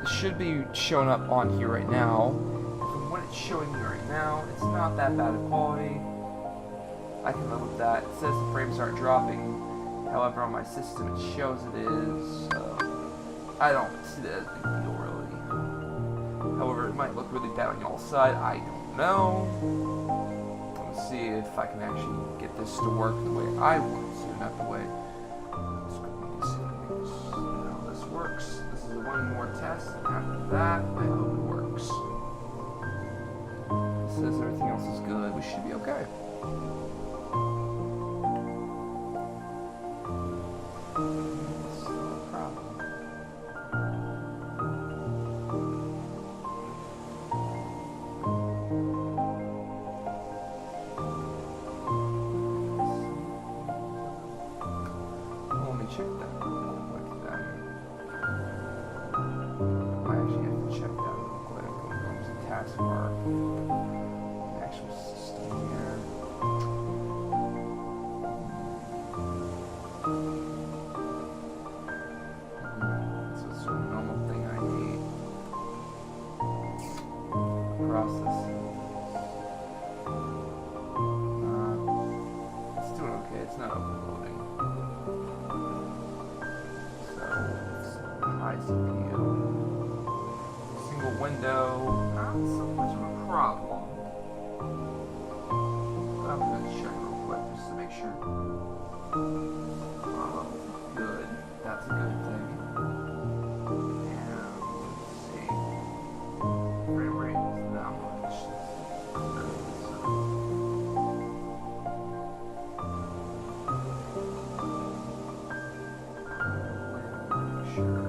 it should be showing up on here right now. From what it's showing me right now, it's not that bad of quality. I can live with that. It says the frames aren't dropping. However, on my system it shows it is. I don't see that as a big deal, really. However, it might look really bad on y'all's side. I don't know. Let's see if I can actually get this to work the way I want it to, not the way. How this works. This is one more test, and after that, I hope it works. It says everything else is good. We should be okay. Check that real quick then. I actually have to check that real quick when it comes to taskbar. The actual system here. So it's a normal thing I need. Processes. It's doing okay. It's not overloading. High CPU. Single window, not so much of a problem. I'm gonna check real quick just to make sure. Good. That's a good thing. And let's see. Frame rate is that much. Sure.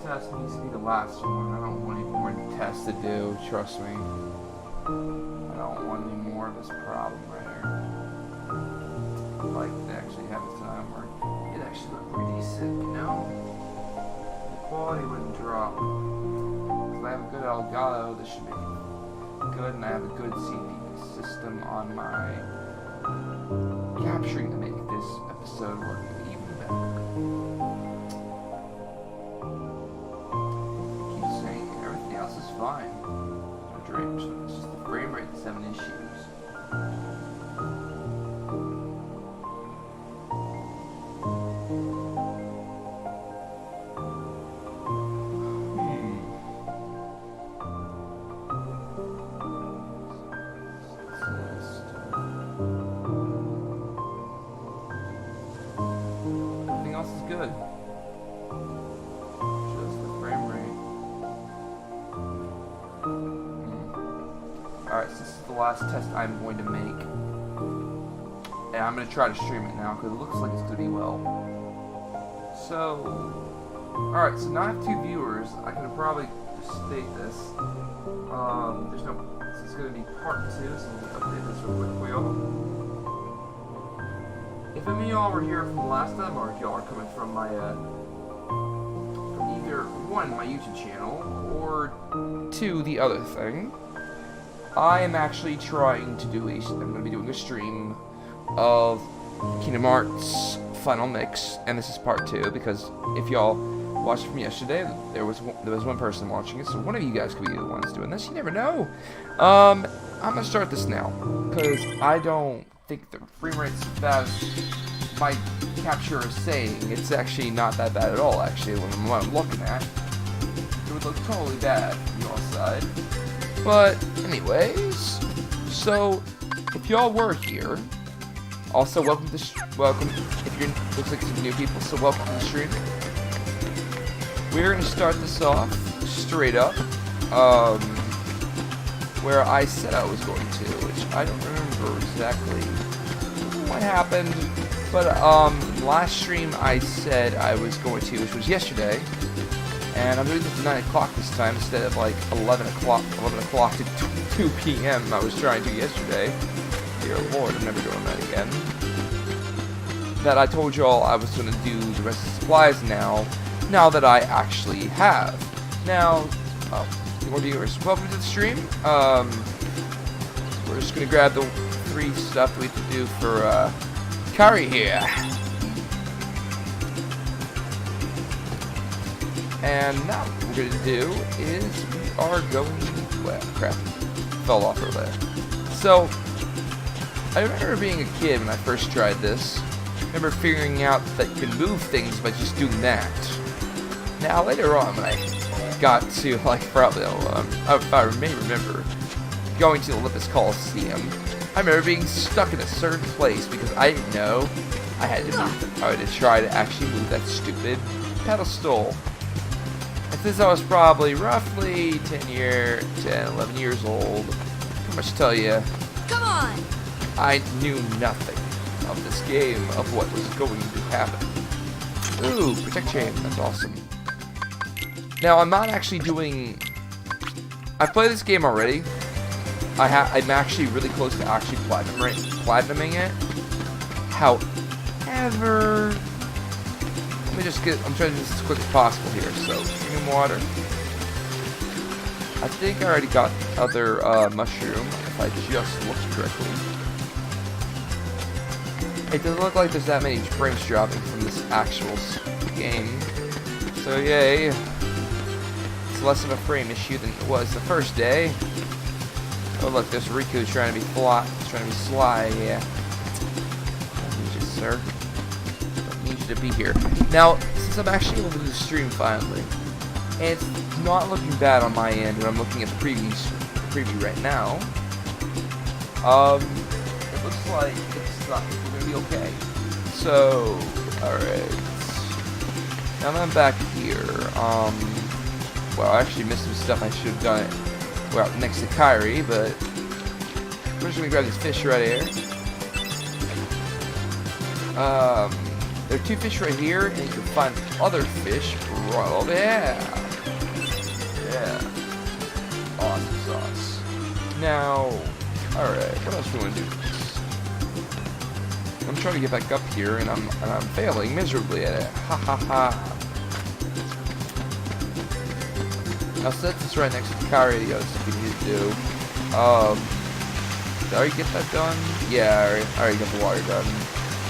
Test needs to be the last one. I don't want any more tests to do, trust me. I don't want any more of this problem right here. I'd like to actually have a time where it actually looked pretty decent, you know? The quality wouldn't drop. Because I have a good Elgato, this should make it good, and I have a good CPU system on my capturing to make this episode work even better. Fine. No dreams. It's just the frame rate that's having issues. Everything else is good. Alright, so this is the last test I'm going to make. And I'm going to try to stream it now, because it looks like it's going to be well. So, alright, so now I have 2 viewers. I can probably just state this. This is going to be part 2, so let me update this real quick for y'all. If any of y'all were here from the last time, or if y'all are coming from my, from either, 1, my YouTube channel, or 2, the other thing, I am actually trying to do I'm going to be doing a stream of Kingdom Hearts Final Mix, and this is part 2, because if y'all watched from yesterday, there was one person watching it, so one of you guys could be the ones doing this, you never know. I'm going to start this now, because I don't think the frame rate's as bad as my capture is saying. It's actually not that bad at all, actually, when I'm looking at it. It would look totally bad from your side. But, anyways, so, if y'all were here, also welcome, if you're, looks like some new people, so welcome to the stream. We're going to start this off, straight up, where I said I was going to, which I don't remember exactly what happened, but, last stream I said I was going to, which was yesterday, and I'm doing this at 9 o'clock this time instead of like 11 o'clock to 2 p.m. I was trying to yesterday. Dear Lord, I'm never doing that again. That I told y'all I was going to do the rest of the supplies now that I actually have. Now, more viewers, welcome to the stream. We're just going to grab the 3 stuff we have to do for Kari here. And now what we're going to do is we are going... Well, crap. Fell off over there. So, I remember being a kid when I first tried this. I remember figuring out that you can move things by just doing that. Now, later on, when I got to, like, probably, if I may remember, going to the Olympus Coliseum, I remember being stuck in a certain place because I didn't know I had to move. I had to try to actually move that stupid pedestal. And since I was probably roughly 10, 11 years old, pretty much tell you, come on! I knew nothing of this game, of what was going to happen. Ooh, protect chain, that's awesome. Now, I'm not actually doing... I've played this game already. I'm actually really close to actually platinuming it. However... Let me just get... I'm trying to do this as quick as possible here. So, drinking water. I think I already got the other mushroom, if I just looked correctly. It doesn't look like there's that many frames dropping from this actual game. So, yay. It's less of a frame issue than it was the first day. Oh look, there's Riku trying to be sly, yeah. I need you, sir. I need you to be here. Now, since I'm actually able to do the stream finally, and it's not looking bad on my end when I'm looking at the preview right now, it looks like it's gonna be okay. So, alright. Now that I'm back here, well, I actually missed some stuff I should have done it. Well, next to Kari, but we're just gonna grab this fish right here. There are 2 fish right here, and you can find other fish right over there. Yeah. Awesome sauce. Now, alright, what else do we want to do? I'm trying to get back up here, and I'm failing miserably at it. Ha ha ha. Now since it's right next to Kari, the other stuff we need to do. Did I already get that done? Yeah, I already got the water done.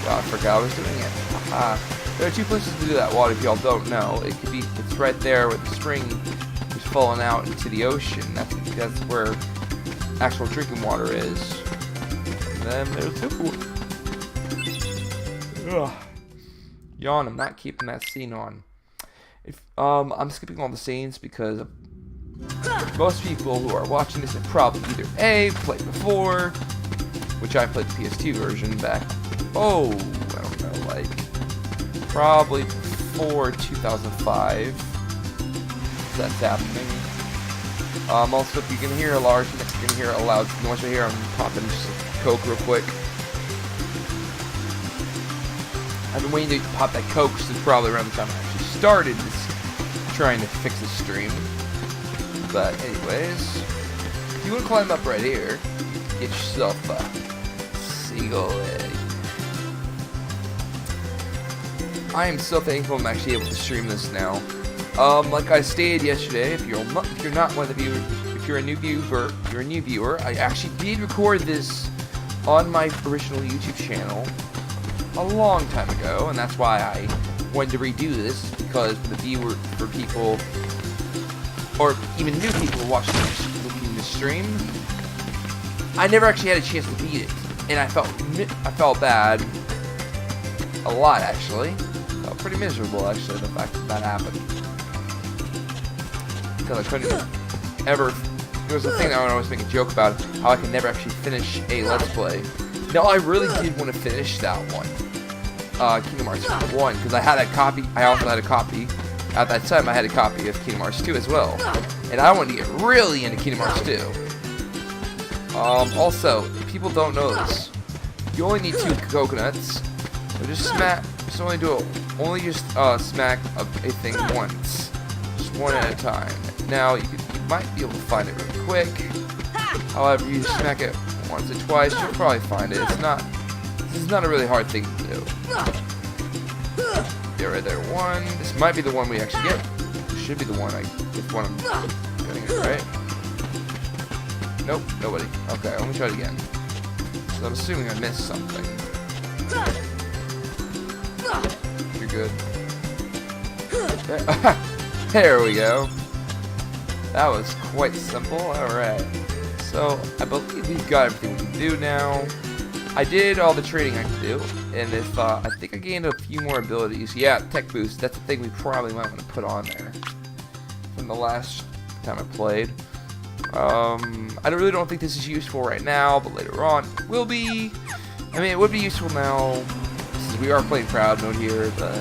Wow, I forgot I was doing it. Haha. There are 2 places to do that water if y'all don't know. It's right there where the spring is falling out into the ocean. That's where actual drinking water is. And then there's the ugh. Yawn, I'm not keeping that scene on. I'm skipping all the scenes because most people who are watching this have probably either A, played before, which I played the PS2 version back, I don't know, like, probably before 2005, that's happening. Also, if you can hear a loud noise right here, I'm popping just a Coke real quick. I've been waiting to pop that Coke since probably around the time I actually started trying to fix the stream. But anyways, if you want to climb up right here, get yourself a seagull egg. I am so thankful I'm actually able to stream this now. Like I stated yesterday, if you're not one of the viewers, if you're a new viewer, I actually did record this on my original YouTube channel a long time ago, and that's why I wanted to redo this, because for people, or even new people watching the stream, I never actually had a chance to beat it, and I felt bad a lot, actually. Felt pretty miserable, actually, the fact that happened, because I couldn't ever. There was a thing that I would always make a joke about, how I could never actually finish a Let's Play. Now, I really did want to finish that one. Kingdom Hearts 1, because I had a copy. I also had a copy. At that time, I had a copy of Kingdom Hearts 2 as well. And I wanted to get really into Kingdom Hearts 2. Also, if people don't know this, you only need 2 coconuts. So just So only just smack a thing once, just one at a time. Now you might be able to find it really quick. However, you smack it once or twice, you'll probably find it. This is not a really hard thing to do. Yeah, right there, one. This might be the one we actually get. This should be the one if one I'm getting it right. Nope, nobody. Okay, let me try it again. So I'm assuming I missed something. You're good. There we go. That was quite simple. Alright. So, I believe we've got everything we can do now. I did all the training I could do. And if, I think I gained a few more abilities. Yeah, Tech Boost. That's the thing we probably might want to put on there. From the last time I played. I really don't think this is useful right now, but later on it will be. I mean, it would be useful now, since we are playing Proud Mode here, but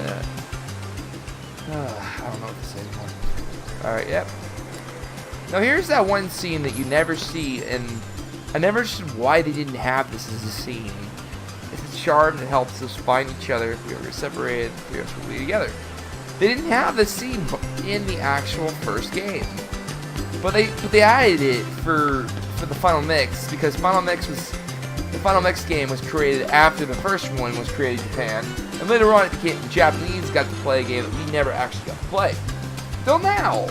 I don't know what to say anymore. Alright, yep. Now here's that one scene that you never see, and I never understood why they didn't have this as a scene. It's a charm that helps us find each other if we ever separated, three of us will be together. They didn't have this scene in the actual first game. But they added it for the Final Mix, because the Final Mix game was created after the first one was created in Japan, and later on it became Japanese got to play a game that we never actually got to play till now,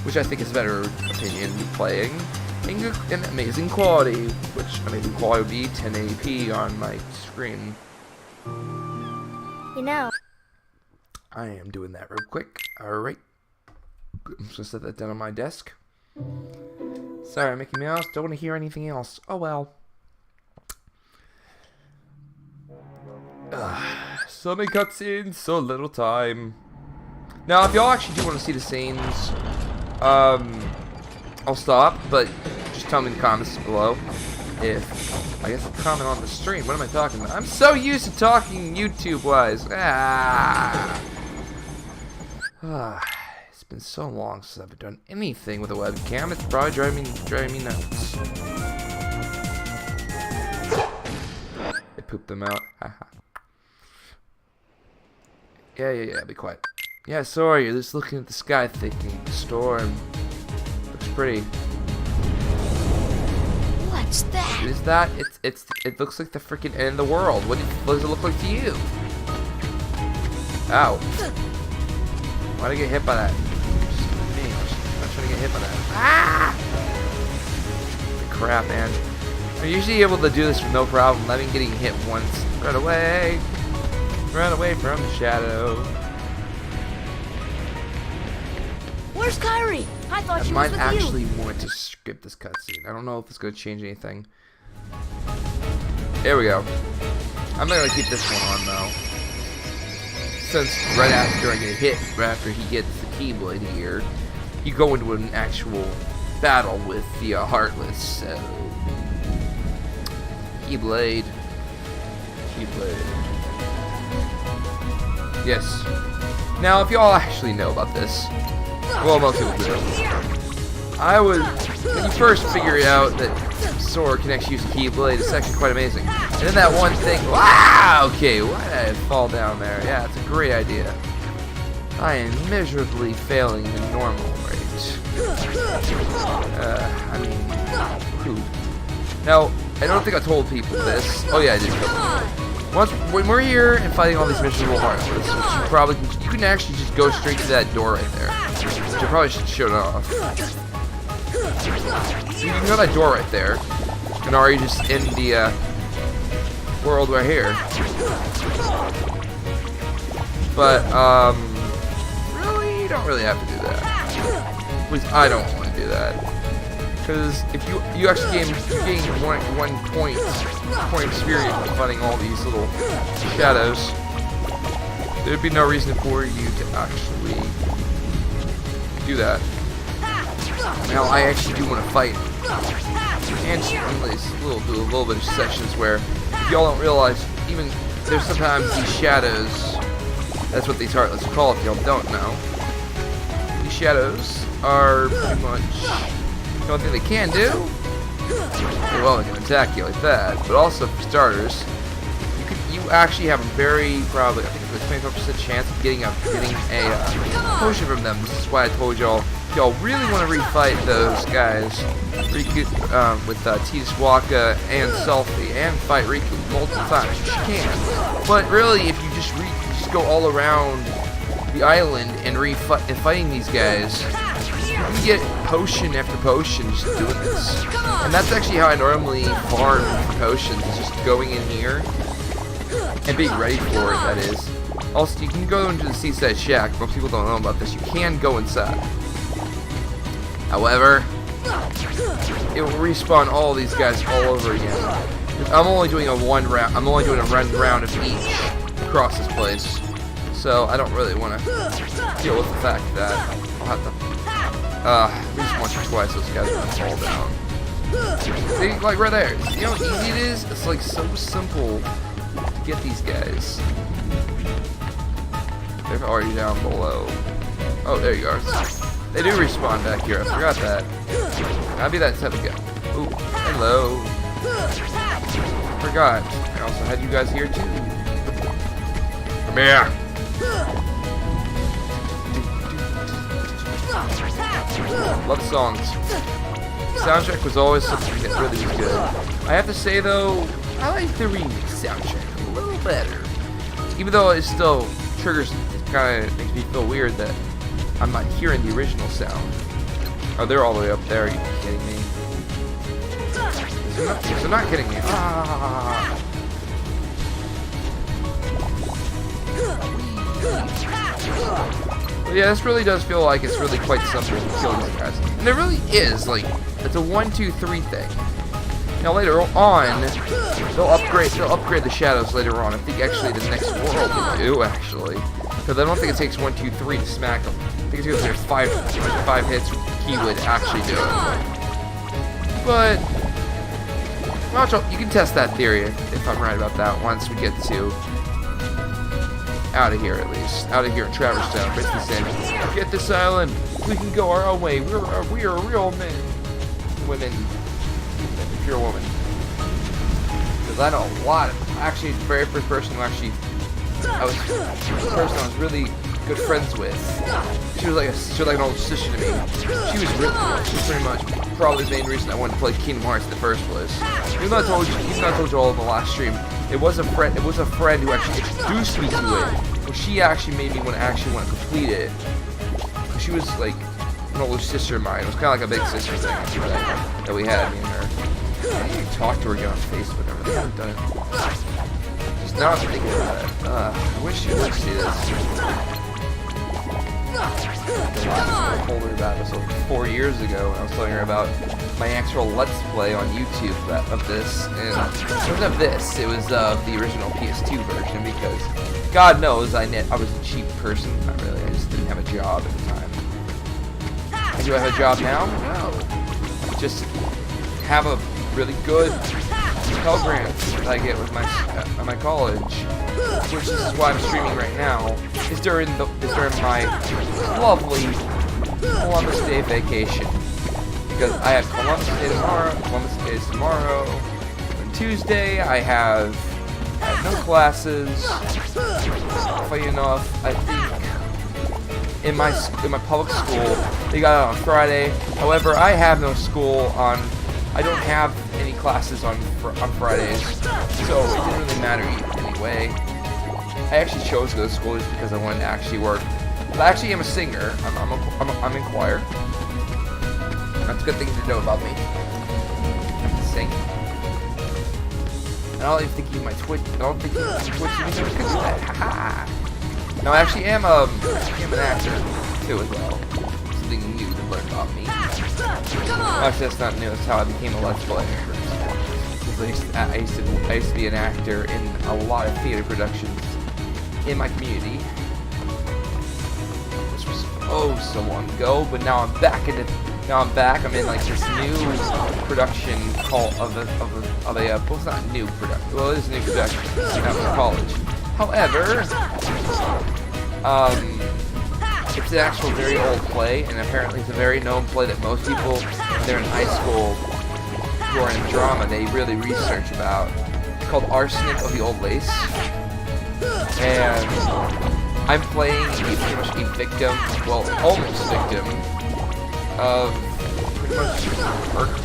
which I think is a better opinion playing in amazing quality, which amazing quality would be 1080p on my screen. You know, I am doing that real quick. Alright, I'm just gonna set that down on my desk. Sorry, Mickey Mouse. Don't want to hear anything else. Oh well. So many cutscenes, so little time. Now, if y'all actually do want to see the scenes, I'll stop. But just tell me in the comments below. If I guess I'll comment on the stream. What am I talking about? I'm so used to talking YouTube-wise. It's been so long since I've done anything with a webcam. It's probably driving me nuts. They pooped them out. Yeah. Be quiet. Yeah, sorry. You're just looking at the sky, thinking the storm looks pretty. what's that? What is that? It looks like the freaking end of the world. What does it look like to you? Ow. Why'd I get hit by that? I'm not trying to get hit by that. Ah! Crap, man. I'm usually able to do this with no problem. Let me getting hit once. Run away. Run away from the shadow. Where's Kairi? I thought she was I with might you. actually want to skip this cutscene. I don't know if it's going to change anything. There we go. I'm not going to keep this one on, though. Since right after I get hit, right after he gets the Keyblade here, you go into an actual battle with the Heartless, so... Keyblade. Yes. Now, if y'all actually know about this, well, most people do. When you first figure out that Sora can actually use a Keyblade, it's actually quite amazing. And then that one thing, wow, okay, why did I fall down there? Yeah, it's a great idea. I am miserably failing the normal rate. I mean, who? Now, I don't think I told people this. Oh yeah, I did. When we're here and fighting all these miserable Heartless, you can actually just go straight to that door right there. Which I probably should show it off. So you can go to that door right there, and already just in the world right here. But really, you don't really have to do that. At least I don't want to do that. Because if you actually gain one point experience by fighting all these little shadows, there'd be no reason for you to actually do that. Now I actually do want to fight, and do a little bit of sections where if y'all don't realize, even there's sometimes these shadows. That's what these Heartless are called. If y'all don't know, these shadows are pretty much. The only thing they can do, well, they can attack you like that, but also for starters, you actually have a very probably, I think it's a 25% chance of getting a potion from them. This is why I told y'all, y'all really want to refight those guys, Riku, with Tidus Waka and Selphie, and fight Riku multiple times. You can, but really, if you just go all around the island and fighting these guys, you can get potion after potion just doing this. And that's actually how I normally farm for potions, is just going in here and being ready for it, that is. Also, you can go into the Seaside Shack. Most people don't know about this. You can go inside. However, it will respawn all these guys all over again. I'm only doing a one round of each across this place. So I don't really want to deal with the fact that I'll have to at least once or twice those guys are gonna fall down. See, like right there. You know how easy it is? It's like so simple to get these guys. They're already down below. Oh, there you are. They do respawn back here. I forgot that. I'll be that type of guy. Ooh, hello. Forgot. I also had you guys here too. Come here. Love songs. Soundtrack was always something that really was good. I have to say though, I like the remix soundtrack a little better. Even though it still triggers, it kind of makes me feel weird that I'm not hearing the original sound. Oh, they're all the way up there. Are you kidding me? They're not kidding me. Ah. But yeah, this really does feel like it's really quite simple to kill these guys. And it really is, like, it's a 1-2-3 thing. Now later on, they'll upgrade the shadows later on. I think actually the next world will do, actually. Because I don't think it takes 1-2-3 to smack them. I think it's going to take 5 hits he would actually do it. But, well, you can test that theory if I'm right about that once we get to out of here, at least. Out of here in Traverse Town. Basically saying, get this island. We can go our own way. We are real men. Women. If you're a woman. Because I know a lot of, actually, the very first person who actually, I was really good friends with. She was like an older sister to me. She was pretty much probably the main reason I wanted to play Kingdom Hearts in the first place. Even though I told you all in the last stream, it was a friend who actually introduced me to it. Well, she actually made me want to complete it. She was like an older sister of mine. It was kind of like a big sister thing that we had, me and her. I didn't even talk to her again on Facebook. I really haven't done it. Just now I'm thinking about it. I wish you would see this. I told her about this 4 years ago when I was telling her about my actual Let's Play on YouTube of this, and it wasn't of this, it was of the original PS2 version, because God knows I was a cheap person. Not really, I just didn't have a job at the time. And do I have a job now? No. Just have a really good Pell Grant that I get with my college, which is why I'm streaming right now, is during my lovely Columbus Day vacation. Because I have Columbus Day tomorrow. On Tuesday, I have no classes. Funny enough, I think in my public school, they got it on Friday. However, I have no school I don't have any classes on Fridays, so it didn't really matter anyway. I actually chose to go to school just because I wanted to actually work. But I actually am a singer. I'm in choir. That's a good thing to know about me. I can sing. And I don't even think you my Twitch. I don't think you my Twitch even knows do that. Haha. Now I actually am an actor too as well. Something new to learn about me. Actually, that's not new. That's how I became a Let's Player. I used to be an actor in a lot of theater productions in my community. This was so long ago, but now I'm back. I'm in like this new production called well, it's not new production. Well, it is a new production. Out of college. However, it's an actual very old play, and apparently it's a very known play that most people, when they're in high school, who are in drama, they really research about. called Arsenic of the Old Lace, and I'm playing pretty much a victim, well, almost victim, of pretty much murder.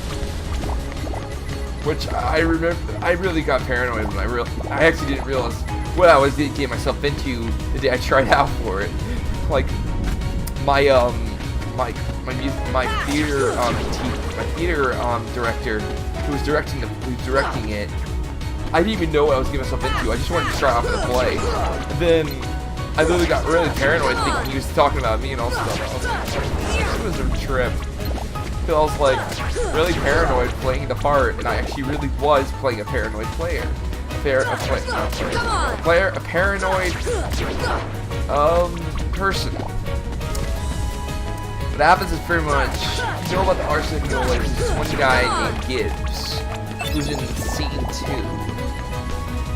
Which I remember, I really got paranoid when I actually didn't realize what I was getting myself into the day I tried out for it. Like, my theater director who was directing it, I didn't even know what I was getting myself into. I just wanted to try out for the play. And then I literally got really paranoid thinking he was talking about me and all stuff. I was like, this was a trip. I was like really paranoid playing the part, and I actually really was playing a paranoid player. A paranoid person. What happens is pretty much, you know about the Arsenic of the Old Lace, there's this one guy named Gibbs, who's in scene 2.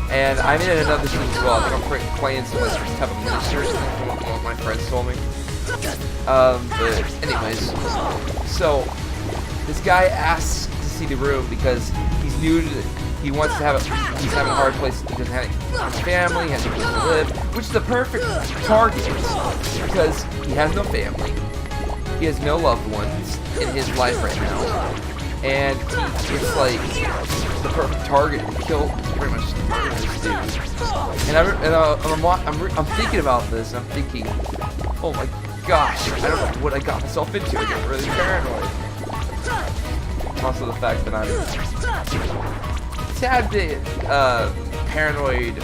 And I'm in another scene as well. I think I'm playing some type of minister or something from what my friends told me. But anyways, so this guy asks to see the room because he's new to he wants to have he's having a hard place, he doesn't have his family, he has a place to live, which is the perfect target because he has no family. He has no loved ones in his life right now, and it's like the perfect target to kill, pretty much to murder this dude. And I'm thinking about this, and I'm thinking, oh my gosh, I don't know what I got myself into. I get really paranoid. Also the fact that I'm a tad bit paranoid,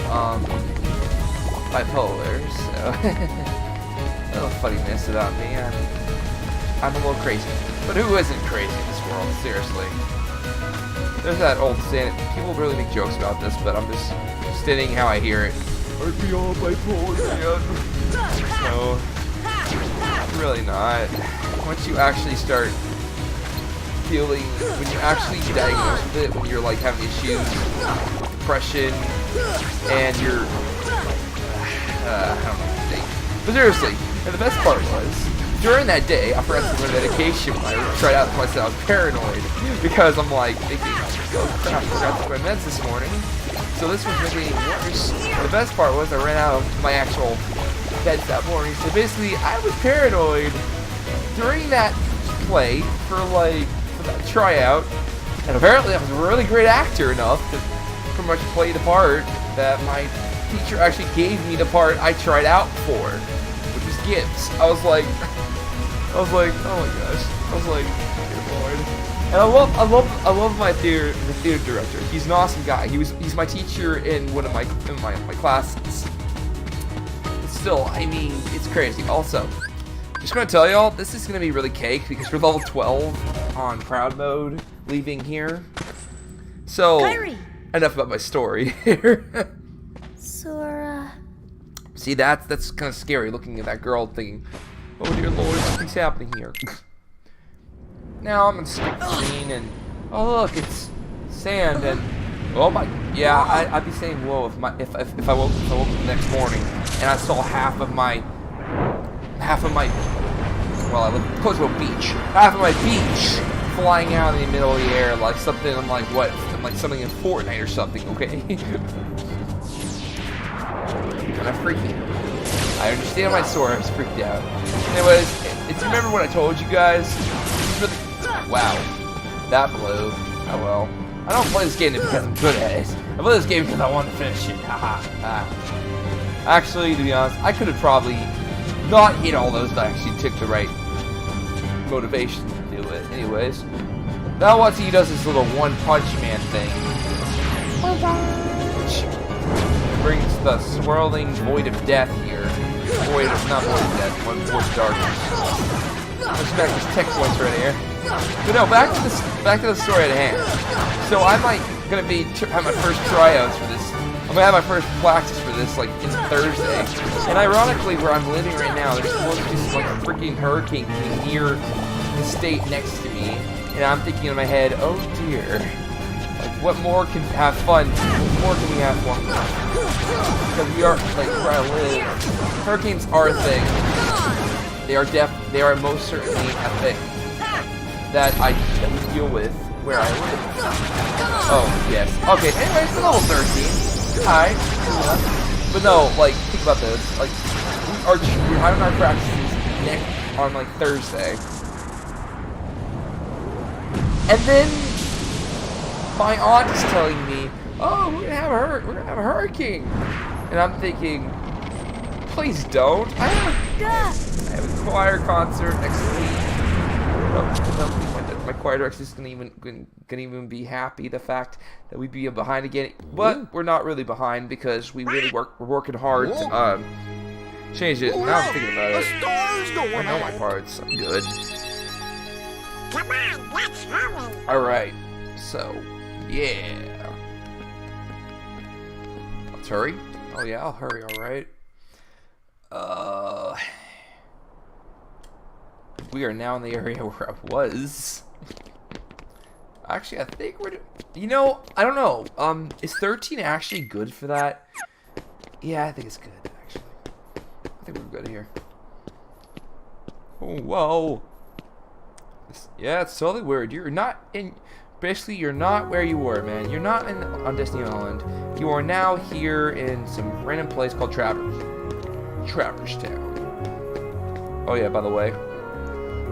bipolar, so a little funniness about me. I'm a little crazy, but who isn't crazy in this world? Seriously. There's that old saying. People really make jokes about this, but I'm just stating how I hear it. Aren't we all bipolar, man? No, really not. Once you actually start feeling, when you're actually diagnosed with it, when you're like having issues, depression, and you're, I don't know what to think. But seriously, and the best part was, during that day, I forgot to take my medication when I tried out for myself. I was paranoid because I'm like thinking, oh crap, I forgot to take my meds this morning. So this was making it worse. The best part was I ran out of my actual meds that morning. So basically, I was paranoid during that play for that tryout. And apparently, I was a really great actor enough to pretty much play the part that my teacher actually gave me the part I tried out for, which was Gibbs. I was like, oh my gosh. I was like, dear Lord. And I love the theater director. He's an awesome guy. He's my teacher in one of my classes. But still, I mean, it's crazy. Also, just gonna tell y'all, this is gonna be really cake because we're level 12 on crowd mode, leaving here. So, Kairi. Enough about my story here. Sora. See, that's kind of scary, looking at that girl thinking, oh dear Lord, something's happening here. Now I'm gonna skip the scene and, oh look, it's sand and, oh my, yeah, I'd be saying whoa if I woke up the next morning and I saw half of my, well, I live close to a beach, half of my beach flying out in the middle of the air like something, I'm like, what, I'm like something in Fortnite or something, okay? Kind of freaky. I understand why Sora is freaked out. Anyways, if you remember what I told you guys, wow, that blew. Oh well. I don't play this game because I'm good at it. I play this game because I want to finish it. Haha. Actually, to be honest, I could have probably not hit all those, but I actually took the right motivation to do it. Anyways, now once he does this little One Punch Man thing, which brings the swirling void of death here. Void of, not void of death, void of darkness. Let's back this tech points right here. But no, back to the story at hand. So I'm like gonna have my first tryouts for this. I'm gonna have my first practice for this like it's Thursday. And ironically, where I'm living right now, there's supposed to be like a freaking hurricane coming near the state next to me, and I'm thinking in my head, oh dear. Like, what more can have fun? What more can we have fun? Because we are, like, where I live, hurricanes are a thing. They are most certainly a thing that we deal with where I live. Oh, yes. Okay, anyway, it's level 13. Hi. But no, like, think about this. Like, we're having our practices on, like, Thursday. And then my aunt is telling me, oh, we're gonna have a hurricane. And I'm thinking, please don't. I have a choir concert next week. I don't think my choir director is gonna even be happy the fact that we'd be behind again. But we're not really behind because we're working hard to change it. Now I'm thinking about it. I know my parts. I'm good. Come on, let's hurry. Alright. So, yeah. Let's hurry. Oh yeah, I'll hurry, alright. We are now in the area where I was. Actually, I think we're... You know, I don't know. Is 13 actually good for that? Yeah, I think it's good, actually. I think we're good here. Oh, whoa. Yeah, it's totally weird. You're not in... Basically, you're not where you were, man. You're not on Destiny Island. You are now here in some random place called Traverse Town. Oh yeah, by the way,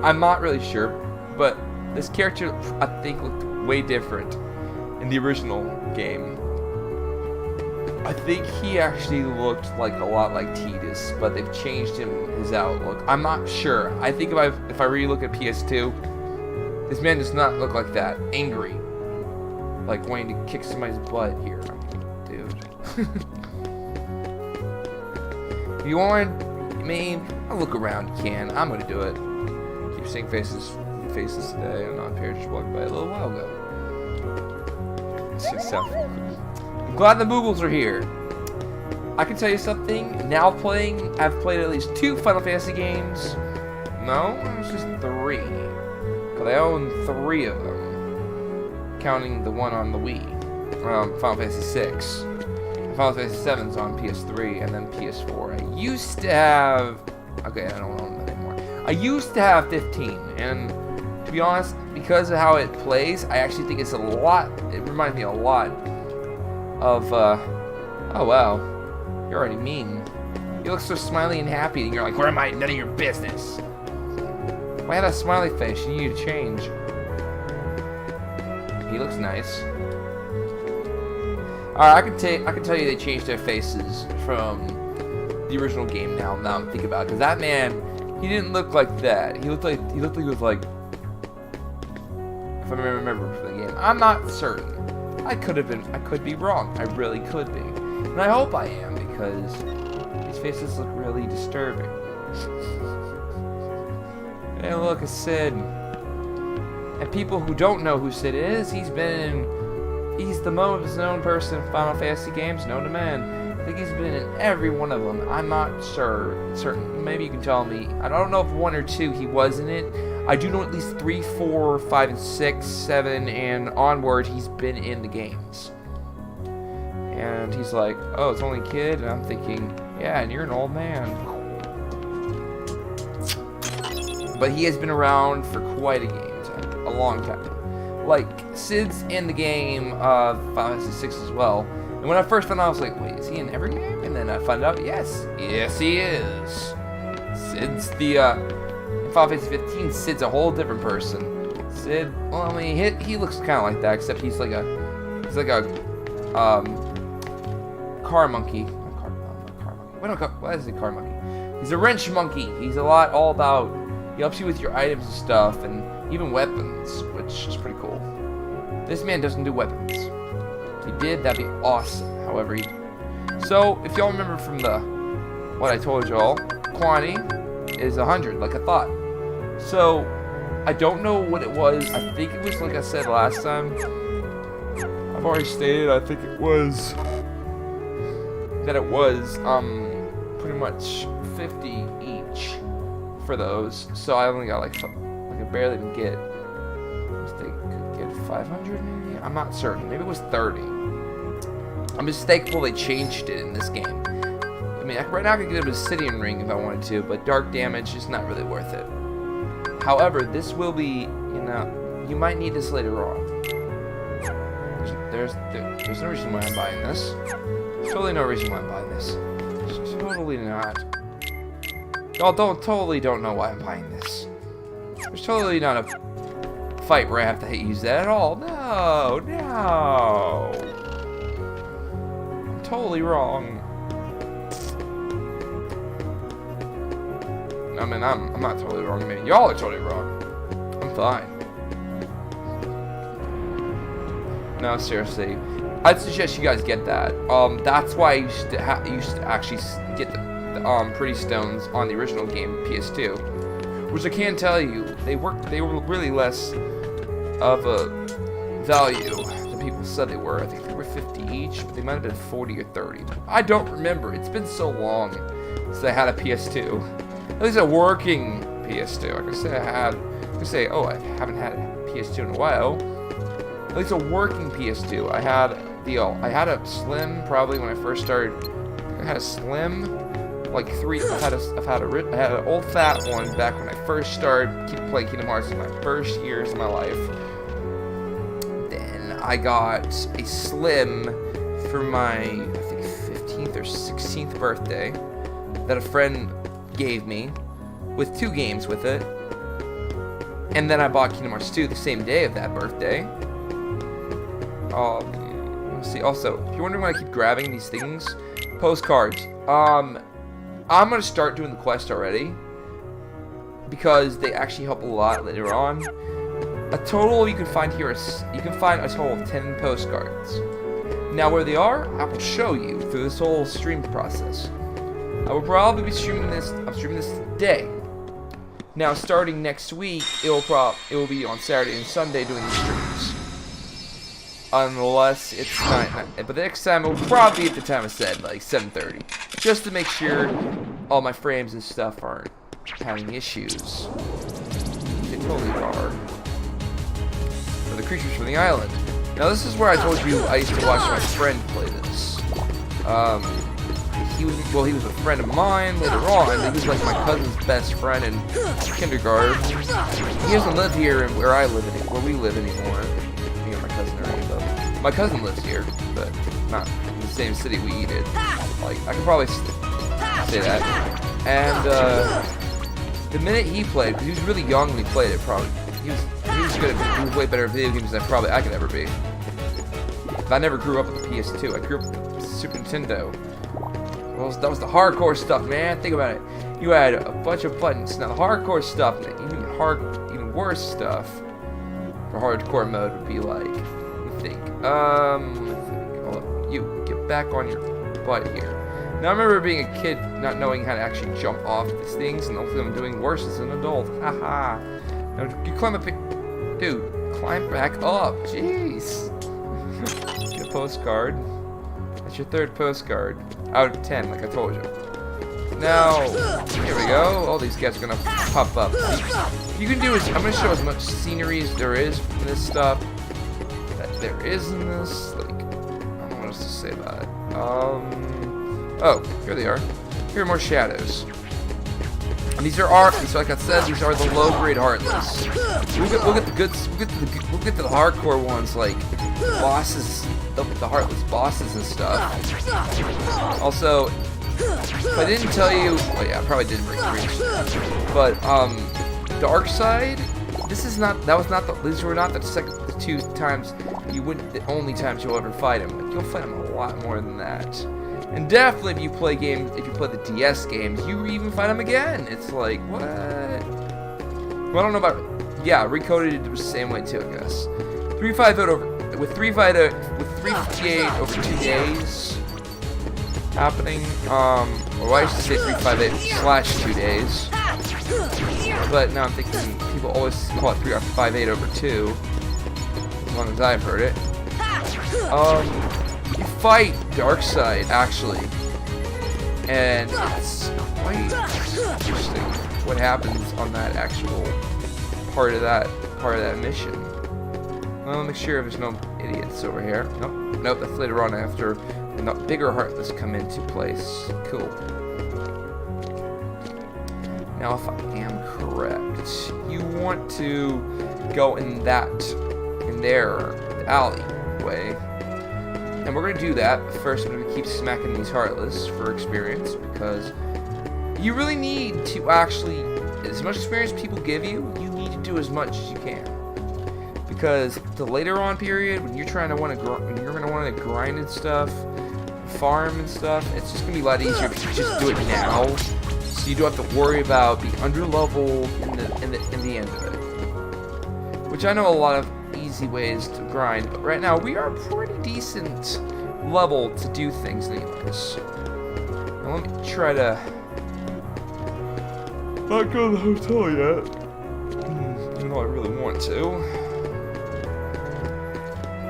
I'm not really sure, but this character I think looked way different in the original game. I think he actually looked like a lot like Tidus, but they've changed his outlook. I'm not sure. I think if I really look at PS2, this man does not look like that. Angry, like wanting to kick somebody's butt here. Dude. If you want me, I'll look around. You can. I'm gonna do it. Keep seeing faces today. I'm not prepared. Just walked by a little while ago. It's just so. I'm glad the Moogles are here. I can tell you something. Now I've played at least 2 Final Fantasy games. No, it's just 3. Cause I own 3 of them, counting the one on the Wii. Final Fantasy 6. Final Fantasy 7's on PS3 and then PS4. I used to have... Okay, I don't own that anymore. I used to have 15, and to be honest, because of how it plays, I actually think it's a lot... It reminds me a lot of... Oh, wow. You're already mean. You look so smiley and happy, and you're like, where am I? None of your business. Why have that smiley face? You need to change. He looks nice. Alright, I can tell you they changed their faces from the original game now I'm thinking about it. Because that man, he didn't look like that. He looked like he was like, if I remember from the game. I'm not certain. I could be wrong. I really could be. And I hope I am, because these faces look really disturbing. Hey look, it's Sid. And people who don't know who Sid is, he's the most known person in Final Fantasy games, known to man. I think he's been in every one of them. I'm not certain. Maybe you can tell me. I don't know if 1 or 2 he was in it. I do know at least 3, 4, 5, and 6, 7, and onward he's been in the games. And he's like, oh, it's only a kid? And I'm thinking, yeah, and you're an old man. But he has been around for quite a a long time. Like, Sid's in the game of Final Fantasy 6 as well. And when I first found out, I was like, wait, is he in every game? And then I found out, yes, he is. Sid's the, in Final Fantasy 15, Sid's a whole different person. Sid, well, I mean, he looks kind of like that, except he's like a car monkey. Not car monkey. What is a car monkey? He's a wrench monkey. He's all about, he helps you with your items and stuff, and even weapons, which is pretty cool. This man doesn't do weapons. If he did, that'd be awesome. However, so if y'all remember from what I told y'all, quantity is 100, like I thought. So I don't know what it was. I think it was like I said last time. I've already stated. I think it was pretty much 50 each for those. So I only got like I barely even get. I think I could get 500 maybe. I'm not certain. Maybe it was 30. I'm just thankful they changed it in this game. I mean, right now I could get an obsidian ring if I wanted to, but dark damage is not really worth it. However, this will be, you might need this later on. There's no reason why I'm buying this. Totally no reason why I'm buying this. Totally not. Y'all totally don't know why I'm buying this. There's totally not a fight where I have to use that at all. No, no. I'm totally wrong. I mean, I'm not totally wrong. I mean, y'all are totally wrong. I'm fine. No, seriously. I'd suggest you guys get that. That's why I used to actually get the pretty stones on the original game PS2, which I can tell you they were really less of a value than people said they were. I think they were 50 each, but they might have been 40 or 30. I don't remember. It's been so long since I had a PS2. At least a working PS2. I could say, oh, I haven't had a PS2 in a while. At least a working PS2. I had a Slim probably when I first started. I had a Slim, like I had an old fat one back when I first started playing Kingdom Hearts in my first years of my life. Then I got a Slim for my, I think, 15th or 16th birthday that a friend gave me with 2 games with it. And then I bought Kingdom Hearts 2 the same day of that birthday. Let's see. Also, if you're wondering why I keep grabbing these things, postcards. I'm gonna start doing the quest already because they actually help a lot later on. A total you can find here is a total of 10 postcards. Now where they are, I will show you through this whole stream process. I will probably be streaming this. I'm streaming this today. Now starting next week, it will be on Saturday and Sunday doing the streams. Unless it's 9, but the next time it will probably be at the time I said, like 7:30, just to make sure all my frames and stuff aren't having issues. They totally are. For the creatures from the island. Now this is where I told you I used to watch my friend play this. He was a friend of mine later on. He was like my cousin's best friend in kindergarten. He doesn't live here where we live anymore. Me and my cousin are in, though. My cousin lives here, but not in the same city we did. Like, I could probably say that. And the minute he played, because he was really young when he played it, probably he was good at, he was way better at video games than probably I could ever be. But I never grew up with the PS2. I grew up with the Super Nintendo. Well, that was the hardcore stuff, man. Think about it. You had a bunch of buttons. Now the hardcore stuff, even worse stuff for hardcore mode would be like, let me think. Hold up. You get back on your butt here. Now I remember being a kid, not knowing how to actually jump off these things, and hopefully I'm doing worse as an adult. Haha. Now you climb up, dude. Climb back up. Jeez. Get a postcard. That's your 3rd postcard out of 10, like I told you. Now, here we go. All these guys are gonna pop up. You can do is I'm gonna show as much scenery as there is in this stuff that there is in this. Like, I don't know what else to say about it. Oh, here they are. Here are more shadows. And these are like I said, these are the low-grade Heartless. We'll get to the hardcore ones, like bosses, the Heartless bosses and stuff. Also, if I didn't tell you, well, yeah, I probably didn't bring screenshots. But Dark Side, these were not the 2 times the only times you'll ever fight him. Like, you'll fight him a lot more than that. And definitely if you play the DS games, you even fight them again. It's like, what? Well, I don't know about, yeah, Recoded it was the same way too, I guess. 358 with 358 over 2 days happening. Or I used to say 358/2 days. But now I'm thinking people always call it 358 over 2, as long as I've heard it. You fight Darkseid, actually, and it's quite interesting what happens on that actual part of that mission. Well, make sure there's no idiots over here. Nope, that's later on after the bigger Heartless come into place. Cool. Now, if I am correct, you want to go in the alley way. And we're gonna do that. First, I'm gonna keep smacking these Heartless for experience, because you really need to actually, as much experience people give you, you need to do as much as you can. Because the later on period, when you're trying to want to grind and stuff, farm and stuff, it's just gonna be a lot easier if you just do it now, so you don't have to worry about being under-leveled in the end of it. Which I know a lot of easy ways to grind, but right now we are pretty decent level to do things anyways. Now let me try to not go to the hotel yet, even though I really want to.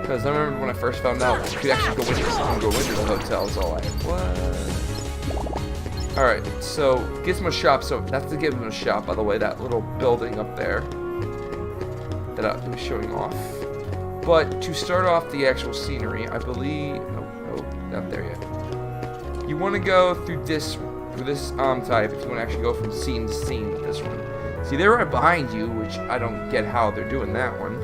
Because I remember when I first found out you could actually go into the hotel, I was all like, what? Alright, so Gizmo Shop, so that's the Gizmo Shop, by the way, that little building up there that I was showing off. But to start off the actual scenery, I believe, no, not there yet. You want to go through this type if you want to actually go from scene to scene with this one. See, they're right behind you, which I don't get how they're doing that one.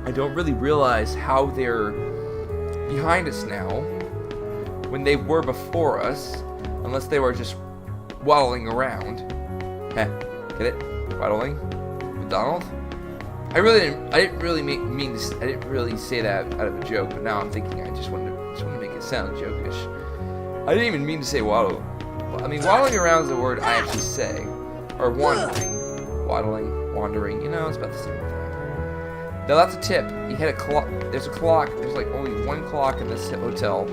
I don't really realize how they're behind us now when they were before us, unless they were just waddling around. Heh, get it? Waddling? McDonald? I didn't really say that out of a joke, but now I'm thinking I just want to make it sound jokish. I didn't even mean to say waddle. I mean, waddling around is a word I actually say, or wandering, waddling, wandering. You know, it's about the same thing. Now that's a tip. You hit a clock. There's a clock. There's like only one clock in this hotel,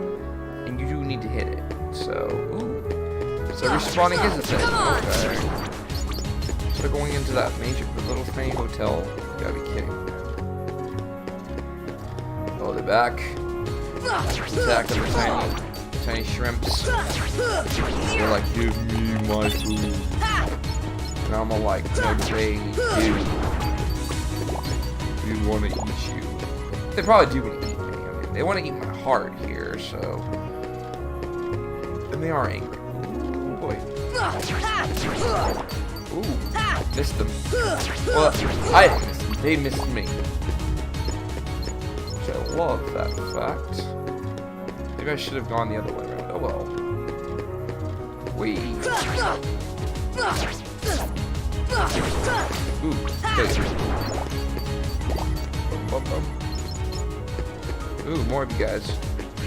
and you do need to hit it. So, ooh. So respawning is a thing. Okay. So going into that little tiny hotel. You gotta be kidding. Oh, they're back. Attack of the tiny shrimps. They're like, give me my food. And I'm all like, no way, dude. We want to eat you. They probably do want to eat me. I mean, they want to eat my heart here, so. And they are angry. Ooh, boy. Ooh, missed them. Well, I didn't miss them. They missed me. Which I love that fact. Maybe I should have gone the other way around. Oh well. Wee. Ooh, okay. Ooh, more of you guys.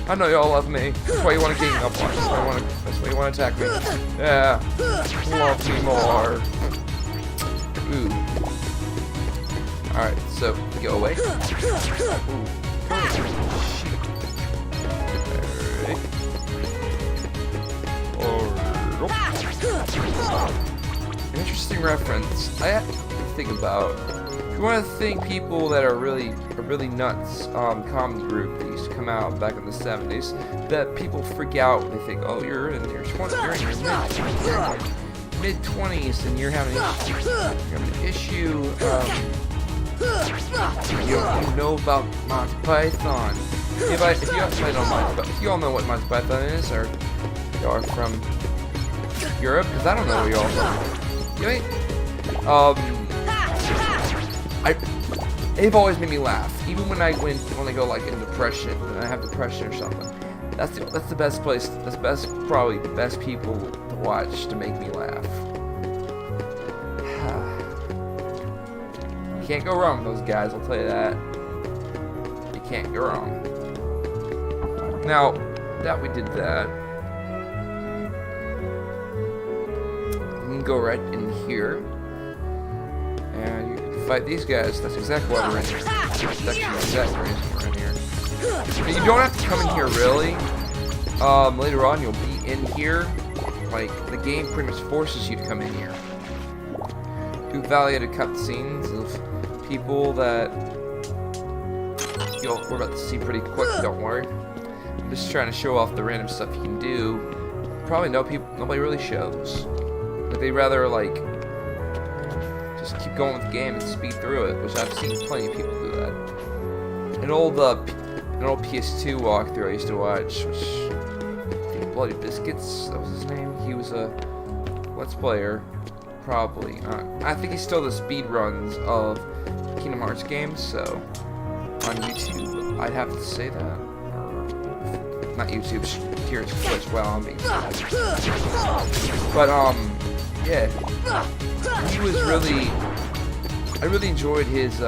I know y'all love me. That's why you want to gang up on me. That's why you want to attack me. Yeah. Love me more. Ooh. Alright, so go away. Ooh. Alright. Interesting reference. I have to think about. If you want to think people that are really nuts, comedy group that used to come out back in the 70s, that people freak out. They think, oh, you're in your mid-20s and you're having an issue. You know about Monty Python. If you all know what Monty Python is, or you are from Europe, because I don't know where you all from. They've always made me laugh, even when I go like in depression, and I have depression or something. That's the best place. That's probably the best people to watch to make me laugh. You can't go wrong with those guys, I'll tell you that. You can't go wrong. Now that we did that, we can go right in here. And you can fight these guys. That's exactly why we're in here. That's actually the exact reason we're in here. But you don't have to come in here, really. Later on, you'll be in here. Like, the game pretty much forces you to come in here. Do validated cutscenes of people that we're about to see pretty quick, don't worry. I'm just trying to show off the random stuff you can do. Probably nobody really shows. But they rather, like, just keep going with the game and speed through it, which I've seen plenty of people do that. An old PS2 walkthrough I used to watch, which Bloody Biscuits, that was his name. He was a Let's Player, probably. I think he still does speed runs of Kingdom Hearts games, so on YouTube. I'd have to say that. Or, not YouTube, here it's Twitch. Well, I'm being serious. But yeah, he was really. I really enjoyed his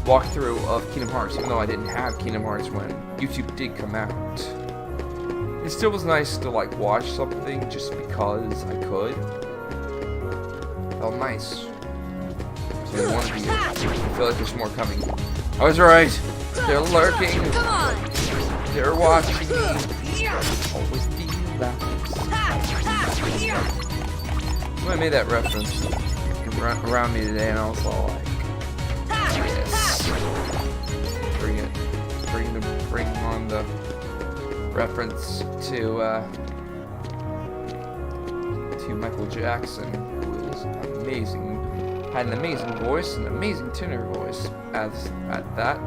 walkthrough of Kingdom Hearts, even though I didn't have Kingdom Hearts when YouTube did come out. It still was nice to like watch something just because I could. Felt nice. So I wanted to. I feel like there's more coming. I was right. They're lurking. They're watching me. Always be laughing. When I made that reference around me today, and I was all like, yes. Bring on the reference to Michael Jackson, who is amazing, had an amazing voice, an amazing tenor voice at that,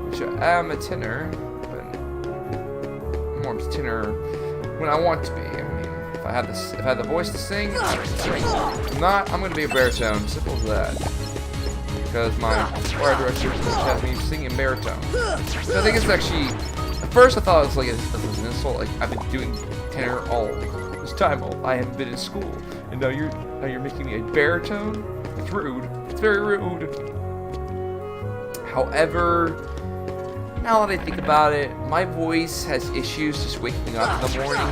which I am a tenor, but more of a tenor when I want to be. I mean, if I had the voice to sing, I would sing. If not, I'm gonna be a baritone. Simple as that. Because my choir director has me singing baritone. So I think it's actually, at first I thought it was like an insult, like I've been doing tenor all this time while I haven't been in school, and now you're making me a baritone? It's rude. It's very rude. However, now that I think about it, my voice has issues just waking up in the morning.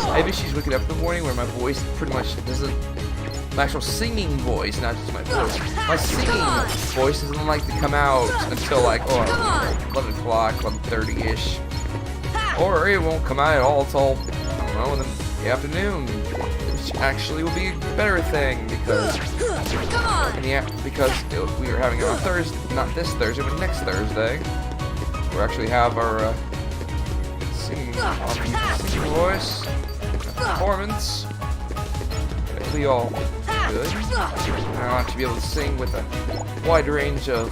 I have issues waking up in the morning where my voice pretty much doesn't. My actual singing voice, not just my voice. My singing voice doesn't like to come out until like 11 o'clock, 11:30ish. Or it won't come out at all until, I don't know, in the afternoon. Which actually will be a better thing because we are having it on Thursday, not this Thursday, but next Thursday. We'll actually have our singing voice performance. It'll be all good. And I'll actually be able to sing with a wide range of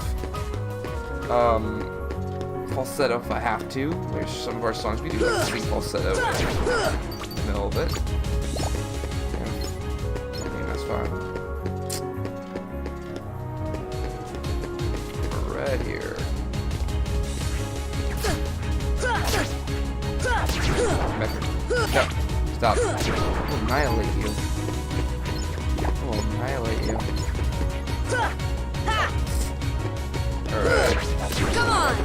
falsetto if I have to. There's some of our songs we do have to sing falsetto in the middle of it. Yeah. I mean, that's fine. We're right here. No, stop. I'll annihilate you. I'll annihilate you. Alright. Come on!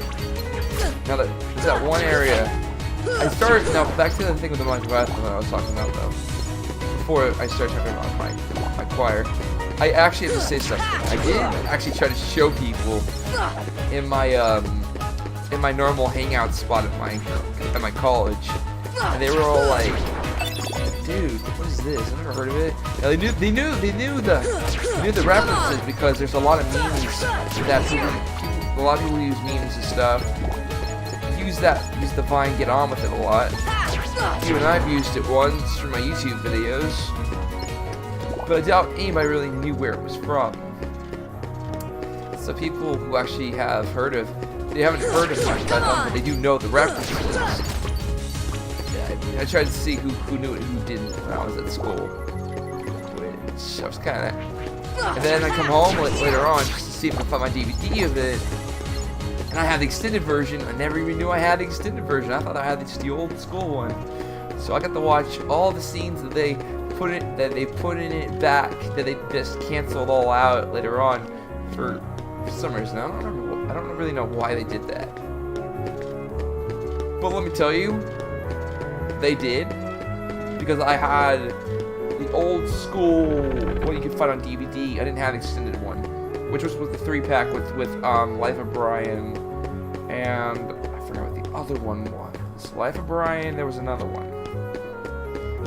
Now there's that one area. I started, now back to the thing with the Monty Python that I was talking about though. Before I started talking about my choir, I actually have to say something. I did actually try to show people in my normal hangout spot at my college. And they were all like, dude, what is this? I've never heard of it. Now, they knew the references because there's a lot of memes that a lot of people use memes and stuff. Use the Vine Get On With It a lot. You and I've used it once for my YouTube videos. But I doubt anybody really knew where it was from. So people who actually have heard of, they haven't heard of Monty Python, but they do know the references. I tried to see who knew it and who didn't when I was at school, which I was kind of. And then I come home later on just to see if I find my DVD of it, and I have the extended version. I never even knew I had the extended version. I thought I had just the old school one. So I got to watch all the scenes that they put in it back, that they just canceled all out later on for some reason. I don't really know why they did that. But let me tell you. They did, because I had the old school, what you could find on DVD. I didn't have the extended one, which was with the 3-pack with Life of Brian, and I forgot what the other one was. Life of Brian, there was another one.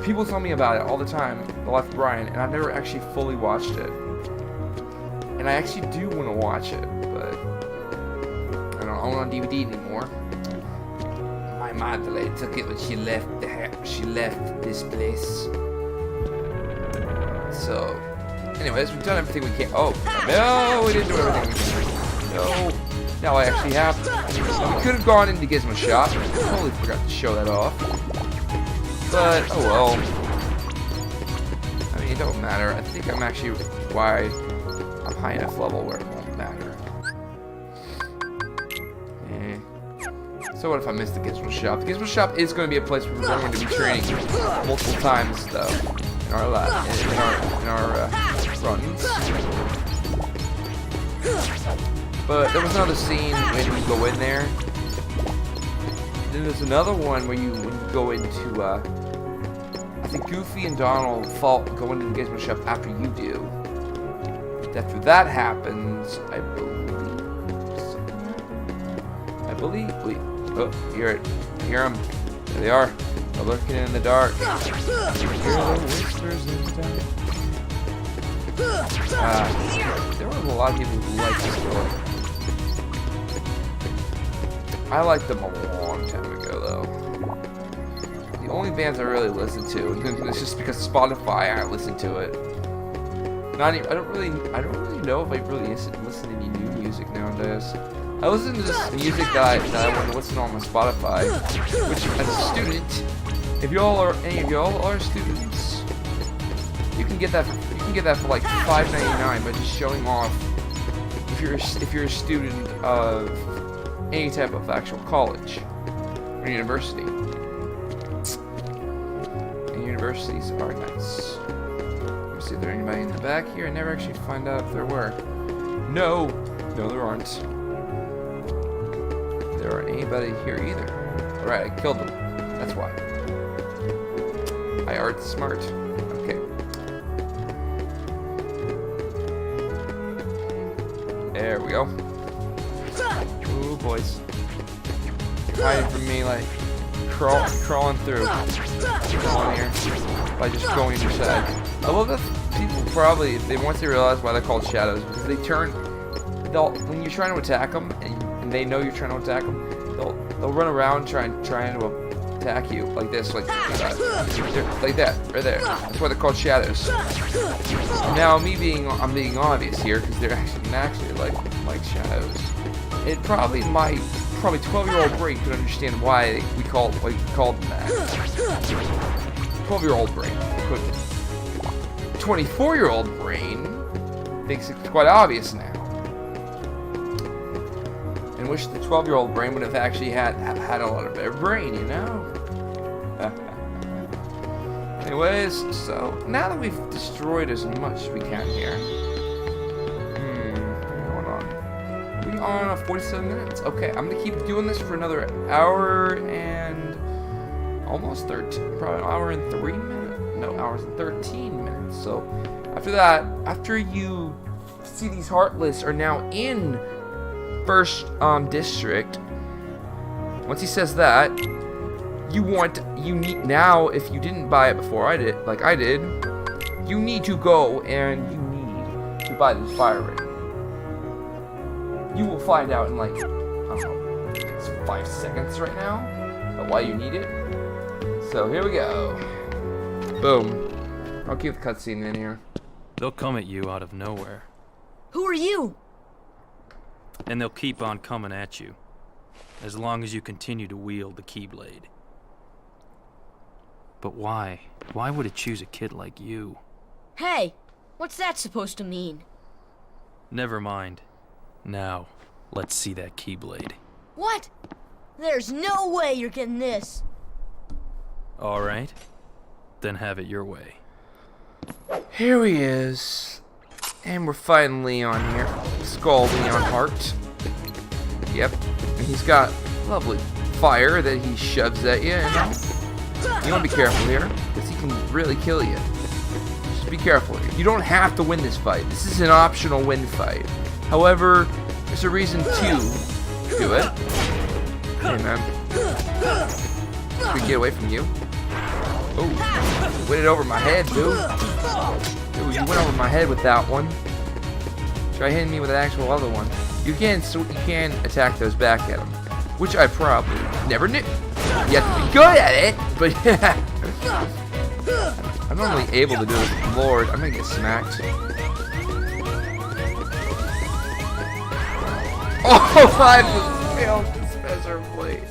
People tell me about it all the time, the Life of Brian, and I've never actually fully watched it. And I actually do want to watch it, but I don't own it on DVD anymore. My mother took it when she left this place. So, anyways, we've done everything we can. Oh, no, we didn't do everything we can. No. Now I actually have to. We could have gone into Gizmo Shop. Totally forgot to show that off. But, oh well. I mean, it don't matter. I think I'm actually wide. I'm high enough level where it won't matter. So what if I missed the Gizmo Shop? The Gizmo Shop is going to be a place where we're going to be training multiple times, though, in our runs. But there was another scene when you go in there. Then there's another one where when you go into, I think Goofy and Donald go into the Gizmo Shop after you do. After that happens, I believe. Wait. Oh, hear it. I hear them. There they are. They're lurking in the dark. Hear the whispers in the dark. There were a lot of people who liked this story. I liked them a long time ago, though. The only bands I really listen to, and it's just because Spotify, I listen to it. I don't really know if I really listen to any new music nowadays. I listen to this music that I want to listen to on my Spotify, which, as a student, if any of y'all are students, you can get that for like $5.99 by just showing off if you're a student of any type of actual college or university. And universities are nice. Let me see if there's anybody in the back here. I never actually find out if there were. No, there aren't. There aren't anybody here either. Alright, I killed them. That's why. I art smart. Okay. There we go. Ooh, boys. You're hiding from me like crawling through. Come on here. By just going inside. I love that people probably, once they realize why they're called shadows, because when you're trying to attack them, and they know you're trying to attack them, they'll run around trying to attack you like this, like that, like that, right there. That's why they're called shadows. Now, I'm being obvious here, because they're actually like shadows. It probably my 12-year-old brain could understand why we called them that. 12-year-old brain couldn't. 24-year-old brain thinks it's quite obvious now. And wish the 12-year-old brain would have actually had a lot of better brain, you know? Anyways, so now that we've destroyed as much as we can here. Hold on. We on 47 minutes? Okay, I'm gonna keep doing this for another hour and almost 13, probably an hour and 3 minutes. No, hours and 13 minutes. So after that, after you see these Heartless are now in First District, once he says that, you need now, if you didn't buy it before I did, you need to go and you need to buy this fire ring. You will find out in like, I don't know, it's 5 seconds right now, why you need it. So here we go. Boom. I'll keep the cutscene in here. They'll come at you out of nowhere. Who are you? And they'll keep on coming at you, as long as you continue to wield the Keyblade. But why? Why would it choose a kid like you? Hey, what's that supposed to mean? Never mind. Now, let's see that Keyblade. What? There's no way you're getting this. All right. Then have it your way. Here he is. And we're fighting Leon here. Skull Leon Hart. Yep. And he's got lovely fire that he shoves at you. You want to be careful here, because he can really kill you. Just be careful here. You don't have to win this fight. This is an optional win fight. However, there's a reason to do it. Hey, man. Can we get away from you? Oh, you went it over my head, dude. Dude, you went over my head with that one. Try hitting me with an actual other one. You can attack those back at him, which I probably never knew. You have to be good at it, but yeah. I'm normally able to do this. Lord, I'm gonna get smacked. Oh, I failed this miserably.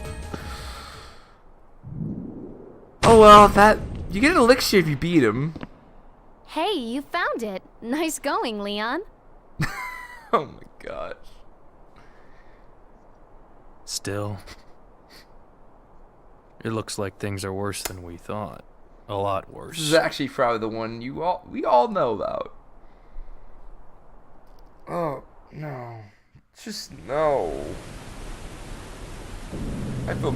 Oh well, you get an elixir if you beat him. Hey, you found it. Nice going, Leon. Oh my gosh. Still, It looks like things are worse than we thought. A lot worse. This is actually probably the one we all know about. Oh, no. Just no. I feel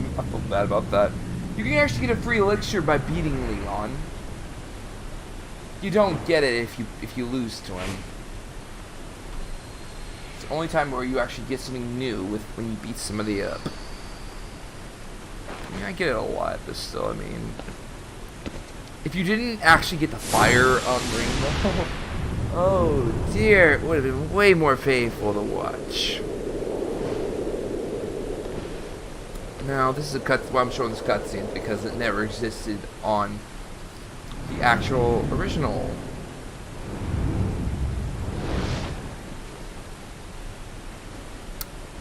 bad about that. You can actually get a free elixir by beating Leon. You don't get it if you lose to him. It's the only time where you actually get something new when you beat somebody up. I mean, I get it a lot, but still, I mean, if you didn't actually get the fire Rainbow, oh dear, it would have been way more painful to watch. Now, this is a cut. Why I'm showing this cutscene because it never existed on the actual original.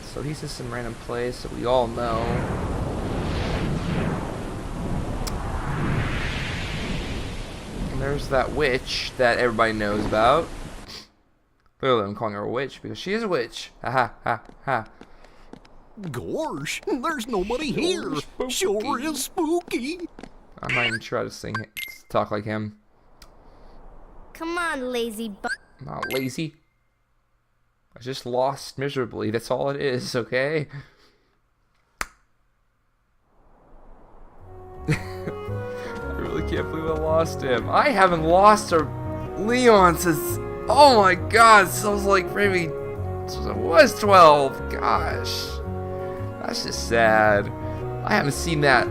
So he's just some random place that we all know. And there's that witch that everybody knows about. Clearly, I'm calling her a witch because she is a witch. Ha ha ha ha. Gosh, there's nobody here. Sure is spooky. I might even try to talk like him. Come on, lazy I'm not lazy. I just lost miserably. That's all it is, okay? I really can't believe I lost him. I haven't lost a Leon since, oh my god, it sounds like maybe it was 12. Gosh. That's just sad. I haven't seen that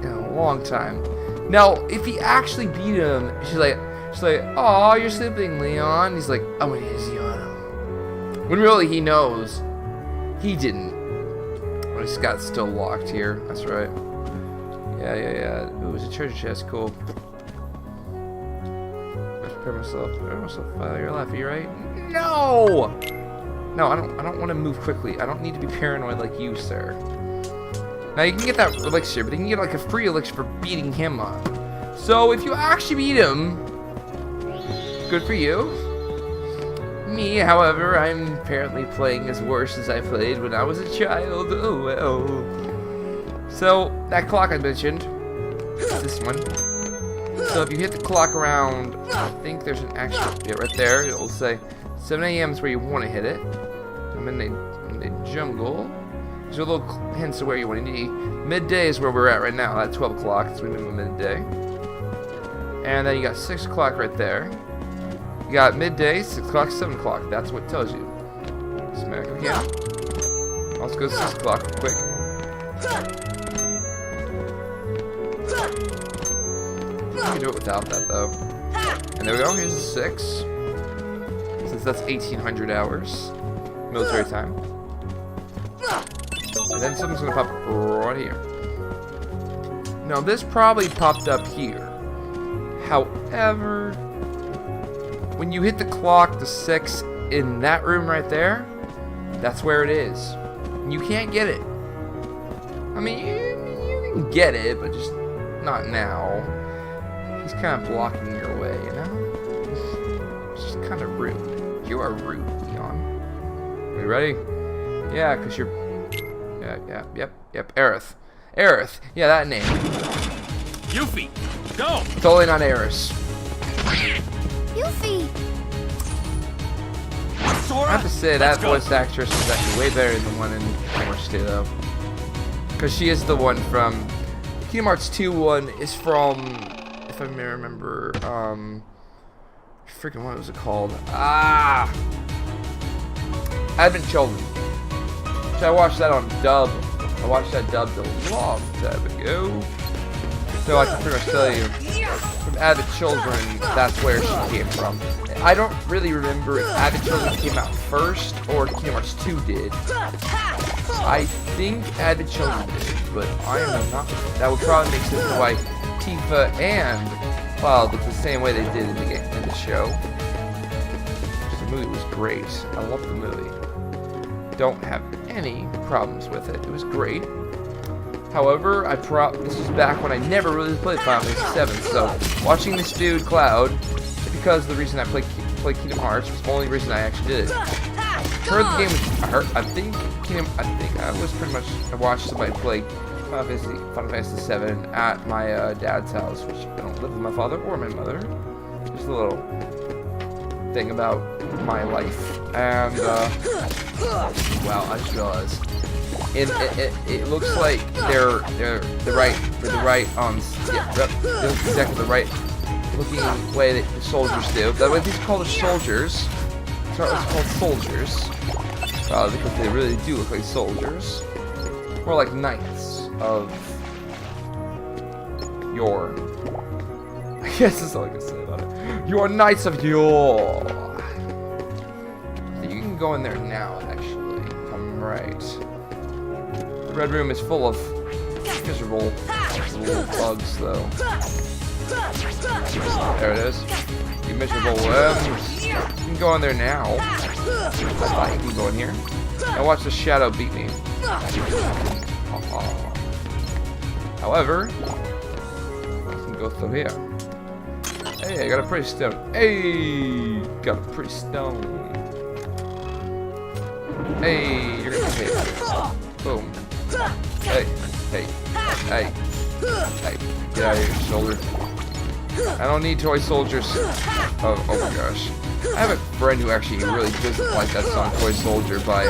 in a long time. Now, if he actually beat him, she's like, "Oh, you're sleeping, Leon." He's like, "I'm gonna easy on him." When really he knows he didn't. Oh, he's got still locked here. That's right. Yeah. Ooh, it was a treasure chest. Cool. Let's prepare myself. You're laughing, right? No. No, I don't want to move quickly. I don't need to be paranoid like you, sir. Now you can get that elixir, but you can get like a free elixir for beating him up. So if you actually beat him, good for you. Me, however, I'm apparently playing as worse as I played when I was a child. Oh well. So that clock I mentioned, this one. So if you hit the clock around, I think there's an actual right there. It'll say 7 a.m. is where you want to hit it. I'm in the jungle. There's a little hints of where you want to be. Midday is where we're at right now. At 12 o'clock, it's midday. And then you got 6 o'clock right there. You got midday, 6 o'clock, 7 o'clock. That's what it tells you. Smack it again. Let's go to 6 o'clock real quick. You can do it without that though. And there we go. Here's the 6. Since that's 1800 hours. Military time. And then something's gonna pop right here. Now this probably popped up here. However, when you hit the clock, the 6 in that room right there, that's where it is. You can't get it. I mean, you can get it, but just not now. He's kind of blocking your way, you know? It's just kind of rude. You are rude, Leon. Are you ready? Yeah, because you're... Yep. Aerith. Aerith. Yeah, that name. Yuffie, go! Totally not Aerith. Yuffie! I have to say that voice actress is actually way better than the one in Kingdom Hearts 2, though. Because she is the one from... Kingdom Hearts 2 one is from... If I may remember, freaking what was it called? Advent Children. So I watched that on dub. I watched that dubbed a long time ago. So I can pretty much tell you, from Advent Children, that's where she came from. I don't really remember if Advent Children came out first or Kingdom Hearts 2 did. I think Advent Children did, but I am not. That would probably make sense why Tifa and Cloud look the same way they did in the show. The movie was great. I love the movie. Don't have any problems with it. It was great. However, this was back when I never really played Final Fantasy VII, so watching this dude Cloud, because the reason I played Kingdom Hearts was the only reason I actually did it. I heard the game was, I watched somebody play Final Fantasy 7 at my dad's house, which I don't live with my father or my mother. Just a little thing about my life. And, wow, I just realized. It looks like they're the right exactly the right looking way that the soldiers do. That way these are called the soldiers. It's called soldiers. Because they really do look like soldiers. More like knights of yore. I guess that's all I can say about it. You are knights of yore. You can go in there now, actually. I'm right. The red room is full of miserable little bugs, though. There it is. You miserable worms. You can go in there now. I thought you can go in here. And watch the shadow beat me. However, I can go through here. Hey, I got a pretty stone. Hey, got a pretty stone. Hey, you're gonna hit. Boom. Hey, hey, hey, hey. Get out of here, soldier. I don't need toy soldiers. Oh my gosh. I have a friend who actually really doesn't like that song Toy Soldier by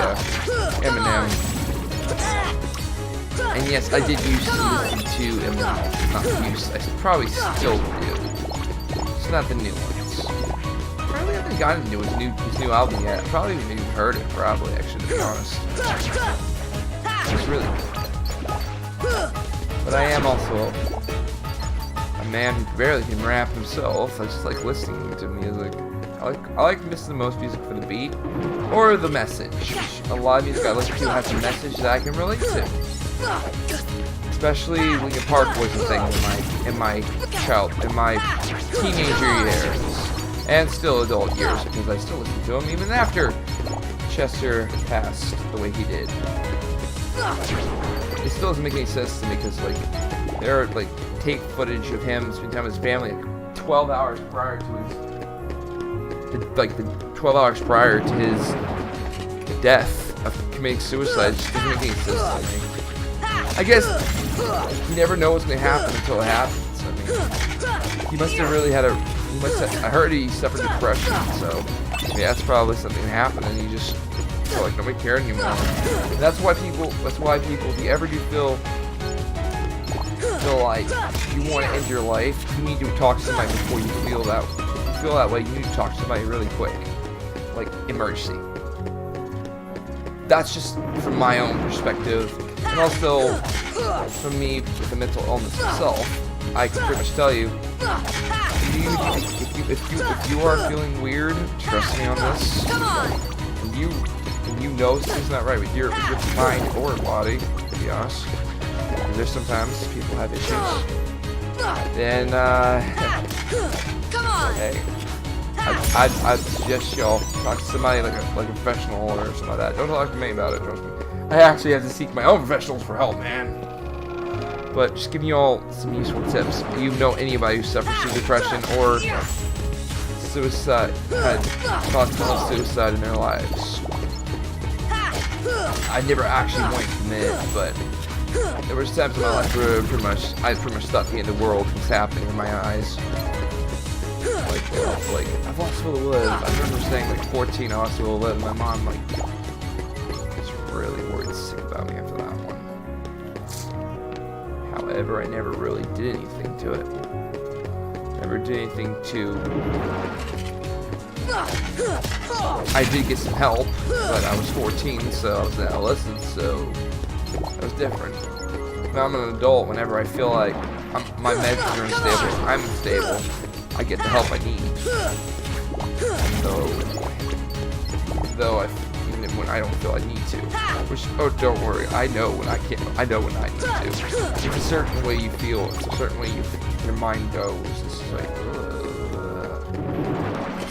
Eminem. And yes, I did used to listen to Eminem. Not used, I probably still do. It's not the new ones. Probably haven't gotten into his new album yet. Probably haven't even heard it, probably, actually, to be honest. It's really good. But I am also a man who barely can rap himself. I just like listening to music. I like listening to most music for the beat or the message. A lot of music I listen to has a message that I can relate to. Especially Linkin Park was a thing in my teenager years and still adult years, because I still listen to him even after Chester passed the way he did. It still doesn't make any sense to me, because like there are like take footage of him spending time with his family like 12 hours prior to his. The 12 hours prior to his death of committing suicide just doesn't make any sense to me. I guess you never know what's going to happen until it happens. I mean, he must have really had I heard he suffered depression, so yeah, that's probably something that happened, and he just felt like nobody cared anymore. And that's why people, if you ever do feel like you want to end your life, you need to talk to somebody before you feel that way. You need to talk to somebody really quick, like emergency. That's just from my own perspective, and also from me with the mental illness itself. I can pretty much tell you, if you are feeling weird, trust me on this. And you know something's not right with your mind or body, to be honest. There's sometimes people have issues. Then hey, I'd suggest y'all talk to somebody like a professional or something like that. Don't talk to me about it, trust me. I actually have to seek my own professionals for help, man. But just giving you all some useful tips. If you know anybody who suffers from depression or suicide, had thoughts of suicide in their lives. I never actually went to commit, but there were times in my life where I pretty much thought the end of the world was happening in my eyes. Like I've lost will to live. I remember saying like 14, I lost will to live. My mom was really worried sick about me after that one. However, I never really did anything to it. Never did anything to. I did get some help, but I was 14, so I was an adolescent, so that was different. Now I'm an adult. Whenever I feel like my meds are unstable, I'm unstable, I get the help I need. Though even when I don't feel I need to. Which, oh, don't worry, I know when I can't. I know when I need to. It's a certain way you feel. It's a certain way your mind goes. It's just like.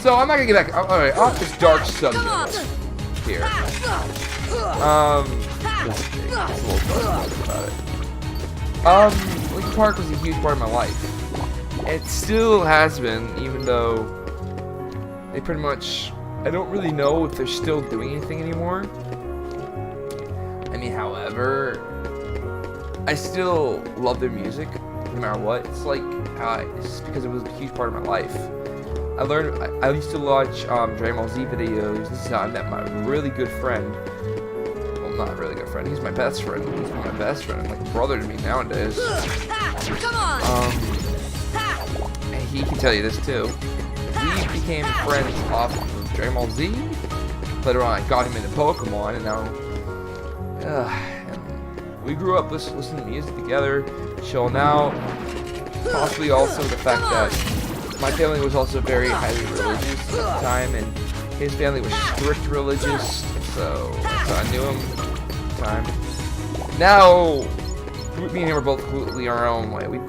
So I'm not gonna get back. All right, off this dark subject here. It's a little dark about it. Linkin Park was a huge part of my life. It still has been, even though they pretty much. I don't really know if they're still doing anything anymore. I mean, however, I still love their music, no matter what. It's like, it's just because it was a huge part of my life. I used to watch Dragon Ball Z videos. This is how I met my really good friend. Well, not a really good friend. He's my best friend. He's my best friend, like a brother to me nowadays. Come on! And he can tell you this too. We became friends off of Dragon Ball Z. Later on, I got him into Pokemon, and now and we grew up listening to music together, chilling out. Possibly also the fact that my family was also very highly religious at the time, and his family was strict religious, so I knew him at the time. Now, me and him are both completely our own way. We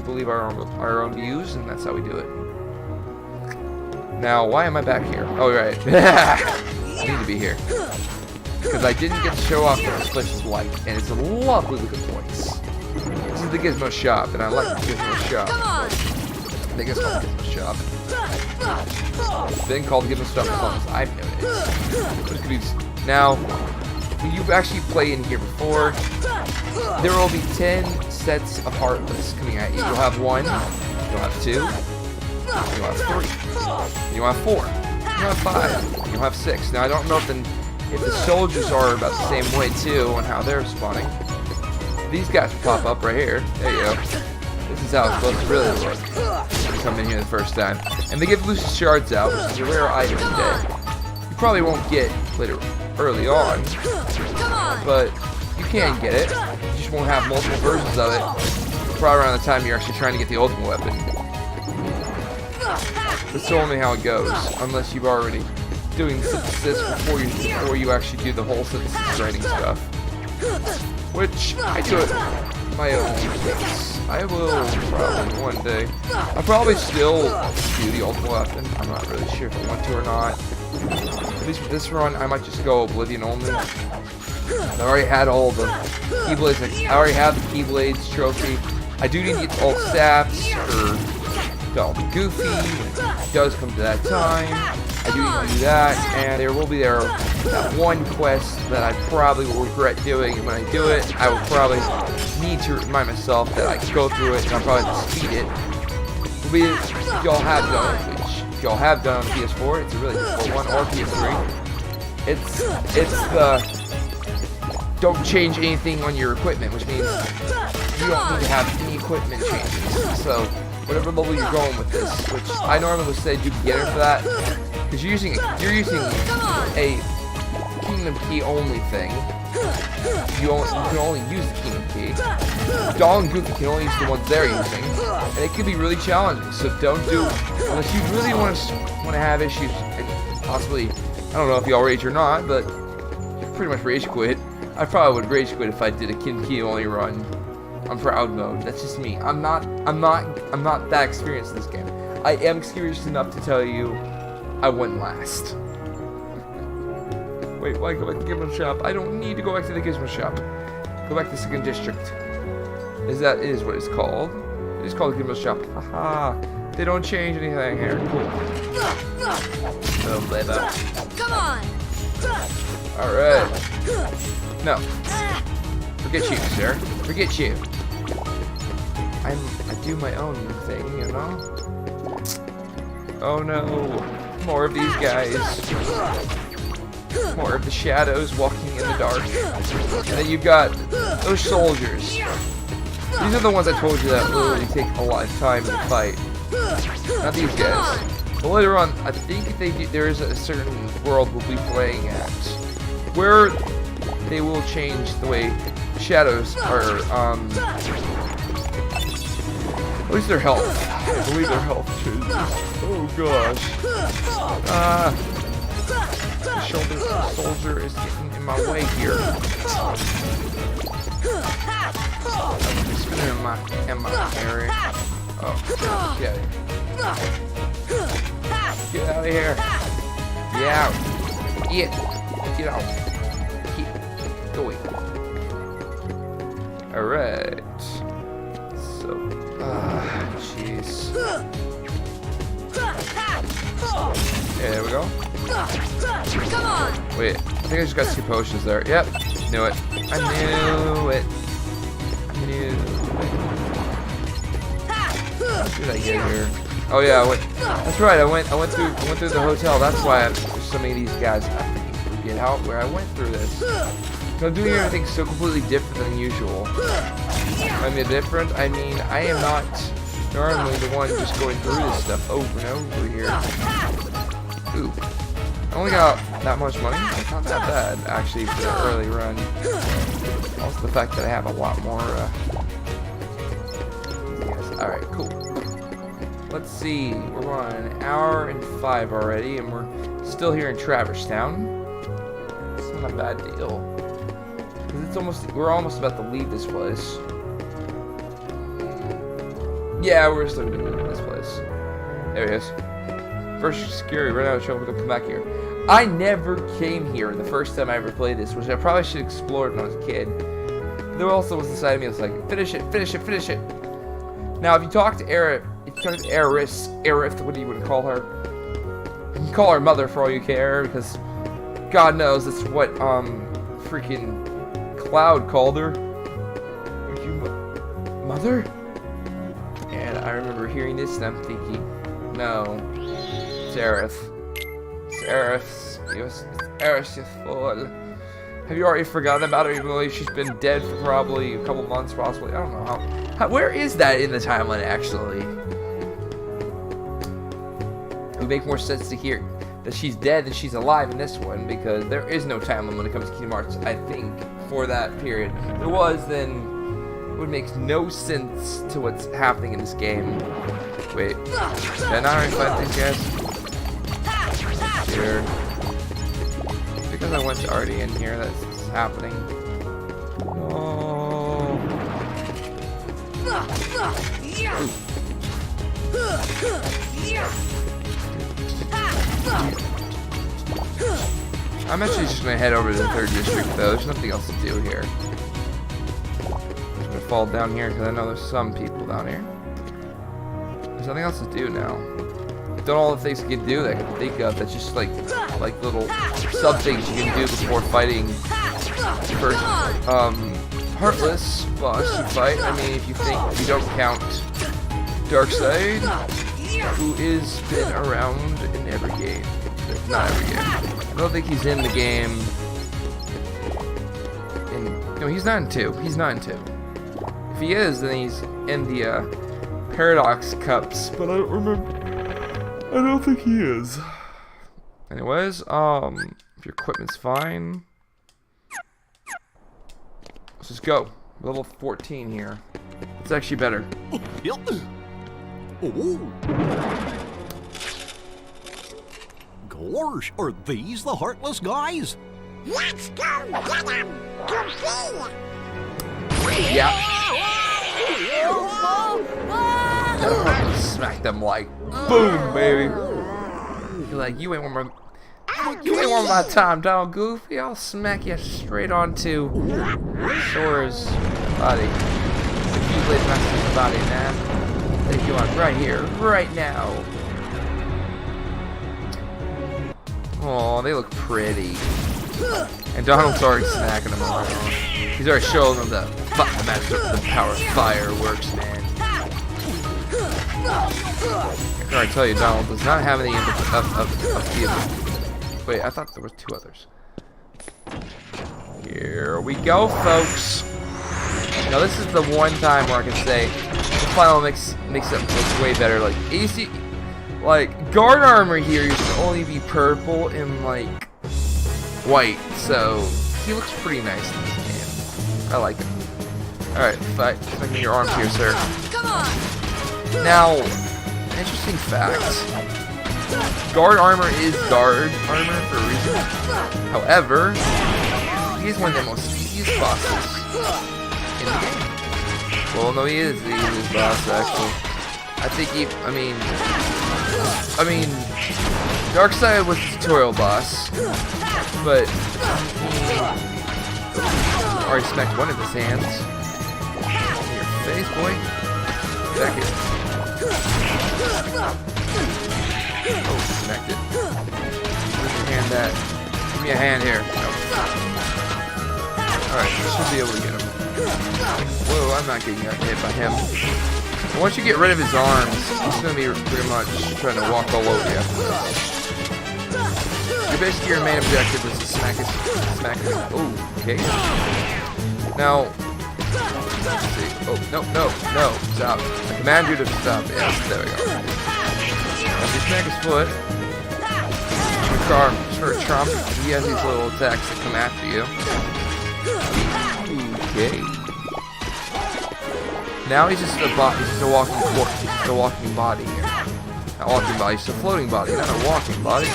believe our own views, and that's how we do it. Now, why am I back here? Oh, right. I need to be here. Because I didn't get to show off what this place is like, and it's a lovely looking place. This is the Gizmo shop, and I like the Gizmo shop. I think it's called the Gizmo shop. It's been called the Gizmo shop as long as I've noticed. Now, you've actually played in here before. There will be 10 sets of Heartless coming at you. You'll have 1, you'll have 2, you'll have 3, you'll have 4, you'll have 5, you'll have 6. Now, I don't know if the soldiers are about the same way too on how they're spawning. These guys will pop up right here. There you go. This is how it's supposed to really look when you come in here the first time. And they give Lucius Shards out, which is a rare item today. You probably won't get later early on, but you can get it. You just won't have multiple versions of it. Probably around the time you're actually trying to get the ultimate weapon. That's only how it goes, unless you've already doing synthesis before you actually do the whole synthesis writing stuff. Which I do it my own pace. I will probably one day. I'll probably still do the ultimate weapon. I'm not really sure if I want to or not. At least with this run, I might just go Oblivion only. I already had all the Keyblades. I already have the Keyblades trophy. I do need to get all saps for Donald Goofy when it does come to that time. I do need to do that, and there will be that one quest that I probably will regret doing, and when I do it, I will probably need to remind myself that I can go through it, and I'll probably just speed it. Will be if y'all have done it, which if y'all have done on PS4, it's a really difficult one, or PS3. It's the don't change anything on your equipment, which means you don't need to have any equipment changes. So whatever level you're going with this, which I normally would say do beginner for that. Because you're using a Kingdom Key only thing. You can only use the Kingdom Key. Donald and Goofy can only use the ones they're using, and it can be really challenging. So don't do unless you really want to have issues. And possibly, I don't know if y'all rage or not, but you pretty much rage quit. I probably would rage quit if I did a Kingdom Key only run on proud mode. That's just me. I'm not that experienced in this game. I am experienced enough to tell you I wouldn't last. Wait, why go back to the Gizmo shop? I don't need to go back to the Gizmo shop. Go back to the second district. That is what it's called. It's called the Gizmo shop. Haha. They don't change anything here. Cool. Oh, leather. Come on! Alright. No. Forget you, sir. Forget you. I do my own thing, you know? Oh no. More of these guys. More of the shadows walking in the dark. And then you've got those soldiers. These are the ones I told you that literally take a lot of time to fight. Not these guys. But later on, I think there is a certain world we'll be playing at where they will change the way the shadows are, at least their health. I believe their health changes. Oh gosh. The soldier is getting in my way here. I'm spinning in my area. Oh, get out of here. Get out. Get out. Keep going. Alright. So, jeez. Yeah, there we go. Come on! Wait, I think I just got 2 potions there. Yep, knew it. I knew it. How did I get here? Oh yeah, that's right. I went through the hotel. That's why there's so many of these guys. I forget where I went through this. I'm doing everything so completely different than usual. I mean different. I mean I am not normally the one just going through this stuff over and over here. Ooh, I only got that much money. It's not that bad actually for the early run. Also the fact that I have a lot more. Yes. All right, cool. Let's see. We're on an hour and 5 already, and we're still here in Traverse Town. It's not a bad deal. We're almost about to leave this place. Yeah, we're still gonna leave this place. There he is. First security, run out of trouble, don't come back here. I never came here the first time I ever played this, which I probably should have explored when I was a kid. There also was the side of me that's like, finish it, finish it, finish it. Now, if you talk to Aerith, what do you want to call her? You can call her mother for all you care, because God knows that's what freaking Cloud called her. Are you mother? And I remember hearing this and I'm thinking, no, it's Aerith. It's Aerith. It's Aerith, you fool. Have you already forgotten about her, even though she's been dead for probably a couple months, possibly? I don't know how. Where is that in the timeline, actually? It would make more sense to hear that she's dead than she's alive in this one, because there is no timeline when it comes to Kingdom Hearts, I think, for that period. If there was, then it would make no sense to what's happening in this game. Wait, did I not already fight these guys? Here. Because I went already in here, that's happening. Oh. I'm actually just gonna head over to the 3rd district though. There's nothing else to do here. I'm just gonna fall down here because I know there's some people down here. There's nothing else to do now. Done all the things you can do that I can think of. That's just like little sub things you can do before fighting first Heartless boss you fight. I mean, if you don't count Darkseid, who is been around in every game. Not every game. I don't think he's in the game. No, he's not in 2. He's not in 2. If he is, then he's in the Paradox Cups, but I don't remember. I don't think he is. Anyways, if your equipment's fine, let's just go. Level 14 here. It's actually better. Oh. Gosh, are these the Heartless guys? Let's go get them! Goofy! Yeah. Smack them like boom, baby. You're like, you ain't want my time, dog. Goofy, I'll smack you straight onto Sora's body. The Keyblade Master's body, man. Take you on right here, right now. Oh, they look pretty. And Donald's already smacking them around. He's already showing them the power of fireworks, man. I can already tell you, Donald does not have any of the. Wait, I thought there was 2 others. Here we go, folks. Now this is the one time where I can say the final makes it look way better. Like AC, like guard armor here used to only be purple and like white, so he looks pretty nice in this game. I like him. All right, fight. Give me your arms here, sir. Come on. Now, interesting fact. Guard armor is guard armor for a reason. However, he's one of the most easiest bosses in the game. Well, no, he is the easiest boss, actually. I think I mean, Darkseid was the tutorial boss, but he already smacked one of his hands. In your face, boy. Back here. Oh, smacked it. Where's your hand at? Give me a hand here. No. Alright, I should be able to get him. Whoa, I'm not getting hit by him. And once you get rid of his arms, he's going to be pretty much trying to walk all over you. Basically, your main objective is to smack his. Oh, okay. Now, let's see. Oh, no, stop. I command you to stop. Yes, there we go. As you smack his foot, for Trump, he has these little attacks that come after you. Okay. Now he's just a walking body here. Not walking body, just a floating body, not a walking body.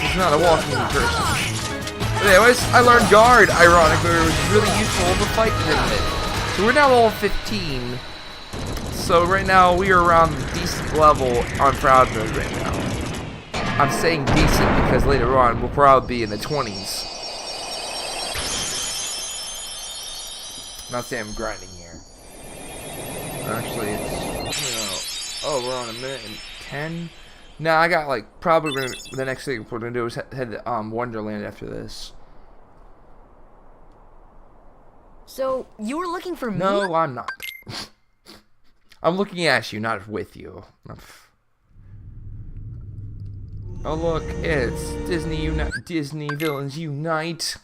He's not a walking person. But anyways, I learned guard, ironically, which is really useful to fight with him. So we're now level 15. So right now we are around the decent level on Proud Mode right now. I'm saying decent because later on we'll probably be in the 20s. Not saying I'm grinding here. Actually, it's, oh, we're on a minute and 10. No, I got like probably the next thing we're gonna do is head to Wonderland after this. So you were looking for me? No, I'm not. I'm looking at you, not with you. Oh look, it's Disney Villains Unite.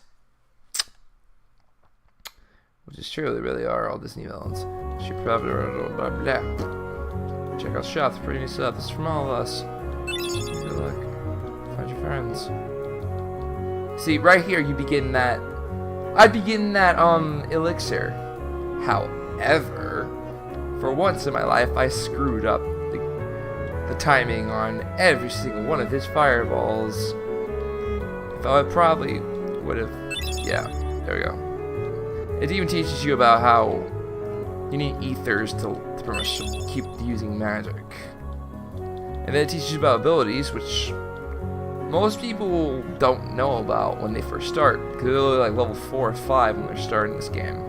Which is true, they really are all Disney villains. She probably blah blah. Check out shops, pretty new stuff. This is from all of us. Good luck. Find your friends. See, right here you begin that. I'd begin that elixir. However, for once in my life, I screwed up the timing on every single one of his fireballs. Though I probably would have. Yeah, there we go. It even teaches you about how you need ethers to pretty much keep using magic. And then it teaches you about abilities, which most people don't know about when they first start, because they're only like level 4 or 5 when they're starting this game.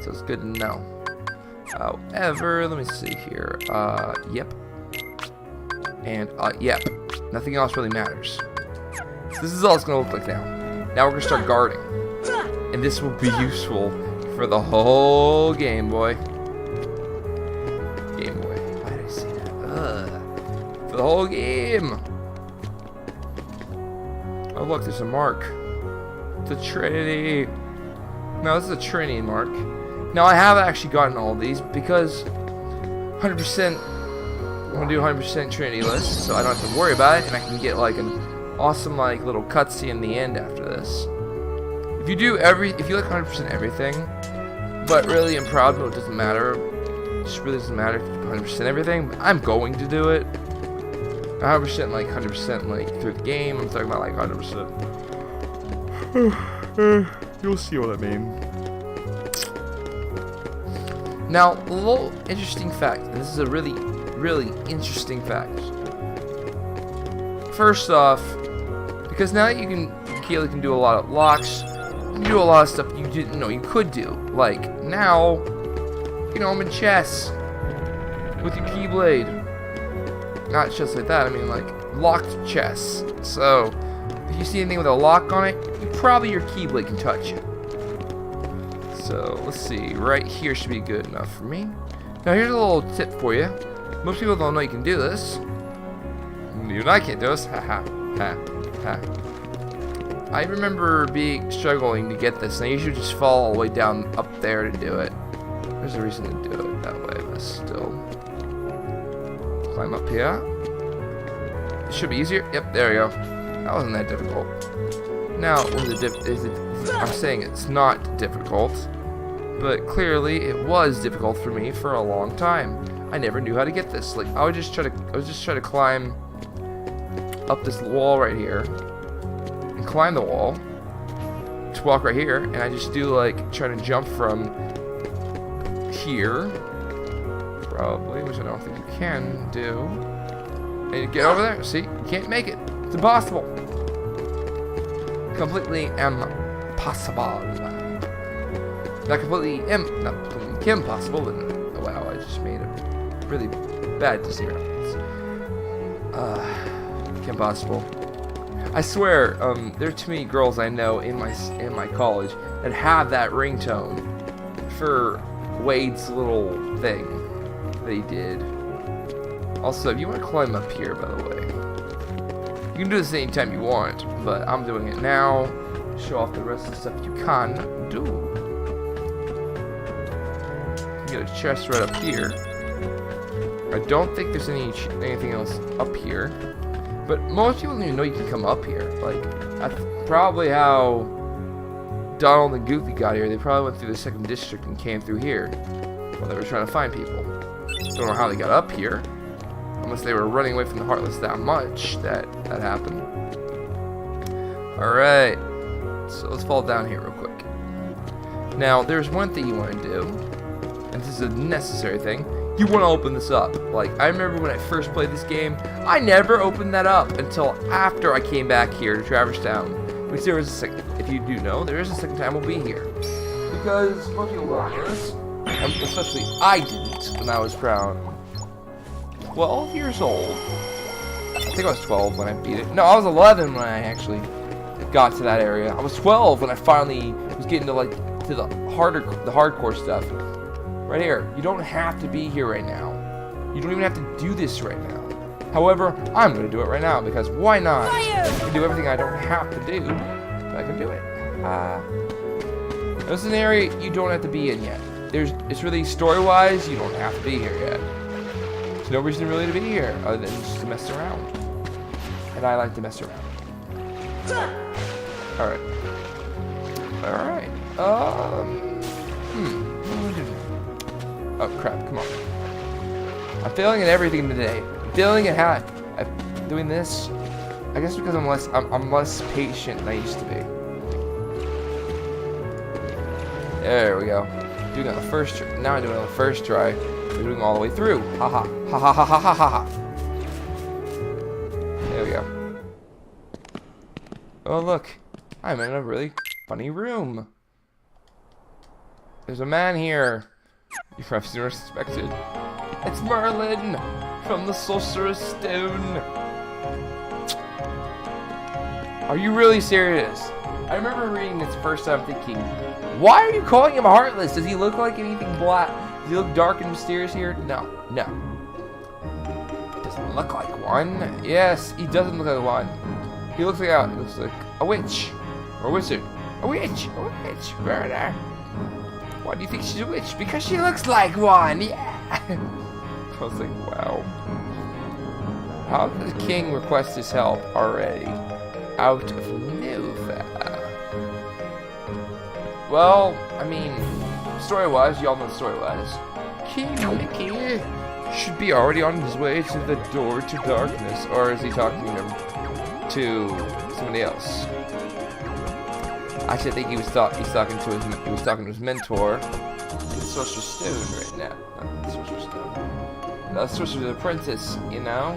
So it's good to know. However, let me see here. Yep. And, yep. Nothing else really matters. So this is all it's going to look like now. Now we're going to start guarding. And this will be useful for the whole Game Boy. Game Boy. Why did I say that? For the whole game. Oh look, there's a mark. It's a Trinity. No, this is a Trinity mark. Now I have actually gotten all of these because 100%. I want to do 100% Trinity list, so I don't have to worry about it, and I can get like an awesome like little cutscene in the end after this. If you do if you like 100% everything, but really in Proud Mode it doesn't matter. It just really doesn't matter if you do 100% everything. But I'm going to do it. 100% like 100% like through the game. I'm talking about like 100%. You'll see what I mean. Now, a little interesting fact. And this is a really, really interesting fact. First off, because now that Keely can do a lot of locks. You can do a lot of stuff you didn't know you could do. Like, now, you know, I'm in chess with your Keyblade. Not just like that, I mean, like, locked chess. So, if you see anything with a lock on it, probably your Keyblade can touch it. So, let's see. Right here should be good enough for me. Now, here's a little tip for you. Most people don't know you can do this. You and I can't do this. Ha ha. Ha ha. I remember struggling to get this, and I usually just fall all the way down up there to do it. There's a reason to do it that way, but still. Climb up here. It should be easier. Yep, there we go. That wasn't that difficult. Now, I'm saying it's not difficult, but clearly it was difficult for me for a long time. I never knew how to get this. Like I was just trying to climb up this wall right here. Climb the wall, just walk right here, and I just do like trying to jump from here, probably, which I don't think you can do. And you get over there. See, you can't make it. It's impossible. Completely impossible. Not completely impossible. But wow, I just made a really bad Disney reference. Impossible. I swear, there are too many girls I know in my college that have that ringtone for Wade's little thing that he did. Also, if you want to climb up here, by the way, you can do this anytime you want, but I'm doing it now. Show off the rest of the stuff you can do. You get a chest right up here. I don't think there's anything else up here, but most people don't even know you can come up here. Like, that's probably how Donald and Goofy got here. They probably went through the 2nd district and came through here while they were trying to find people. Don't know how they got up here, unless they were running away from the Heartless that much that happened. Alright, so let's fall down here real quick. Now, there's one thing you want to do, and this is a necessary thing. You want to open this up. Like, I remember when I first played this game, I never opened that up until after I came back here to Traverse Town. Which there was a second, if you do know, there is a second time we'll be here. Because most people don't know this, especially I didn't when I was around 12 years old. I think I was 12 when I beat it. No, I was 11 when I actually got to that area. I was 12 when I finally was getting to the hardcore stuff. Right here. You don't have to be here right now. You don't even have to do this right now. However, I'm going to do it right now because why not? I can do everything I don't have to do, but I can do it. This is an area you don't have to be in yet. It's really story-wise, you don't have to be here yet. There's no reason really to be here other than just to mess around. And I like to mess around. Alright. Alright. Oh crap, come on. I'm failing at everything today. I'm failing at how I'm doing this. I guess because I'm less patient than I used to be. There we go. Doing it on the first try. Now I'm doing it on the first try. We're doing it all the way through. Haha. Ha ha ha ha ha ha ha. There we go. Oh look. I'm in a really funny room. There's a man here. You perhaps never suspected. It's Merlin from the Sorcerer's Stone. Are you really serious? I remember reading this first time thinking, why are you calling him Heartless? Does he look like anything black? Does he look dark and mysterious here? No, no. Doesn't look like one. Yes, he doesn't look like one. He looks like a witch. Or a wizard. A witch. A witch. Murder. Why do you think she's a witch? Because she looks like one, yeah! I was like, wow. How did the king request his help already? Out of nowhere. Well, I mean, story-wise, y'all know story-wise. King Mickey should be already on his way to the door to darkness. Or is he talking to somebody else? Actually, I think he was talking to his mentor, the Sorcerer's Stone right now. Not the Sorcerer's Stone. The Sorcerer's Apprentice, you know,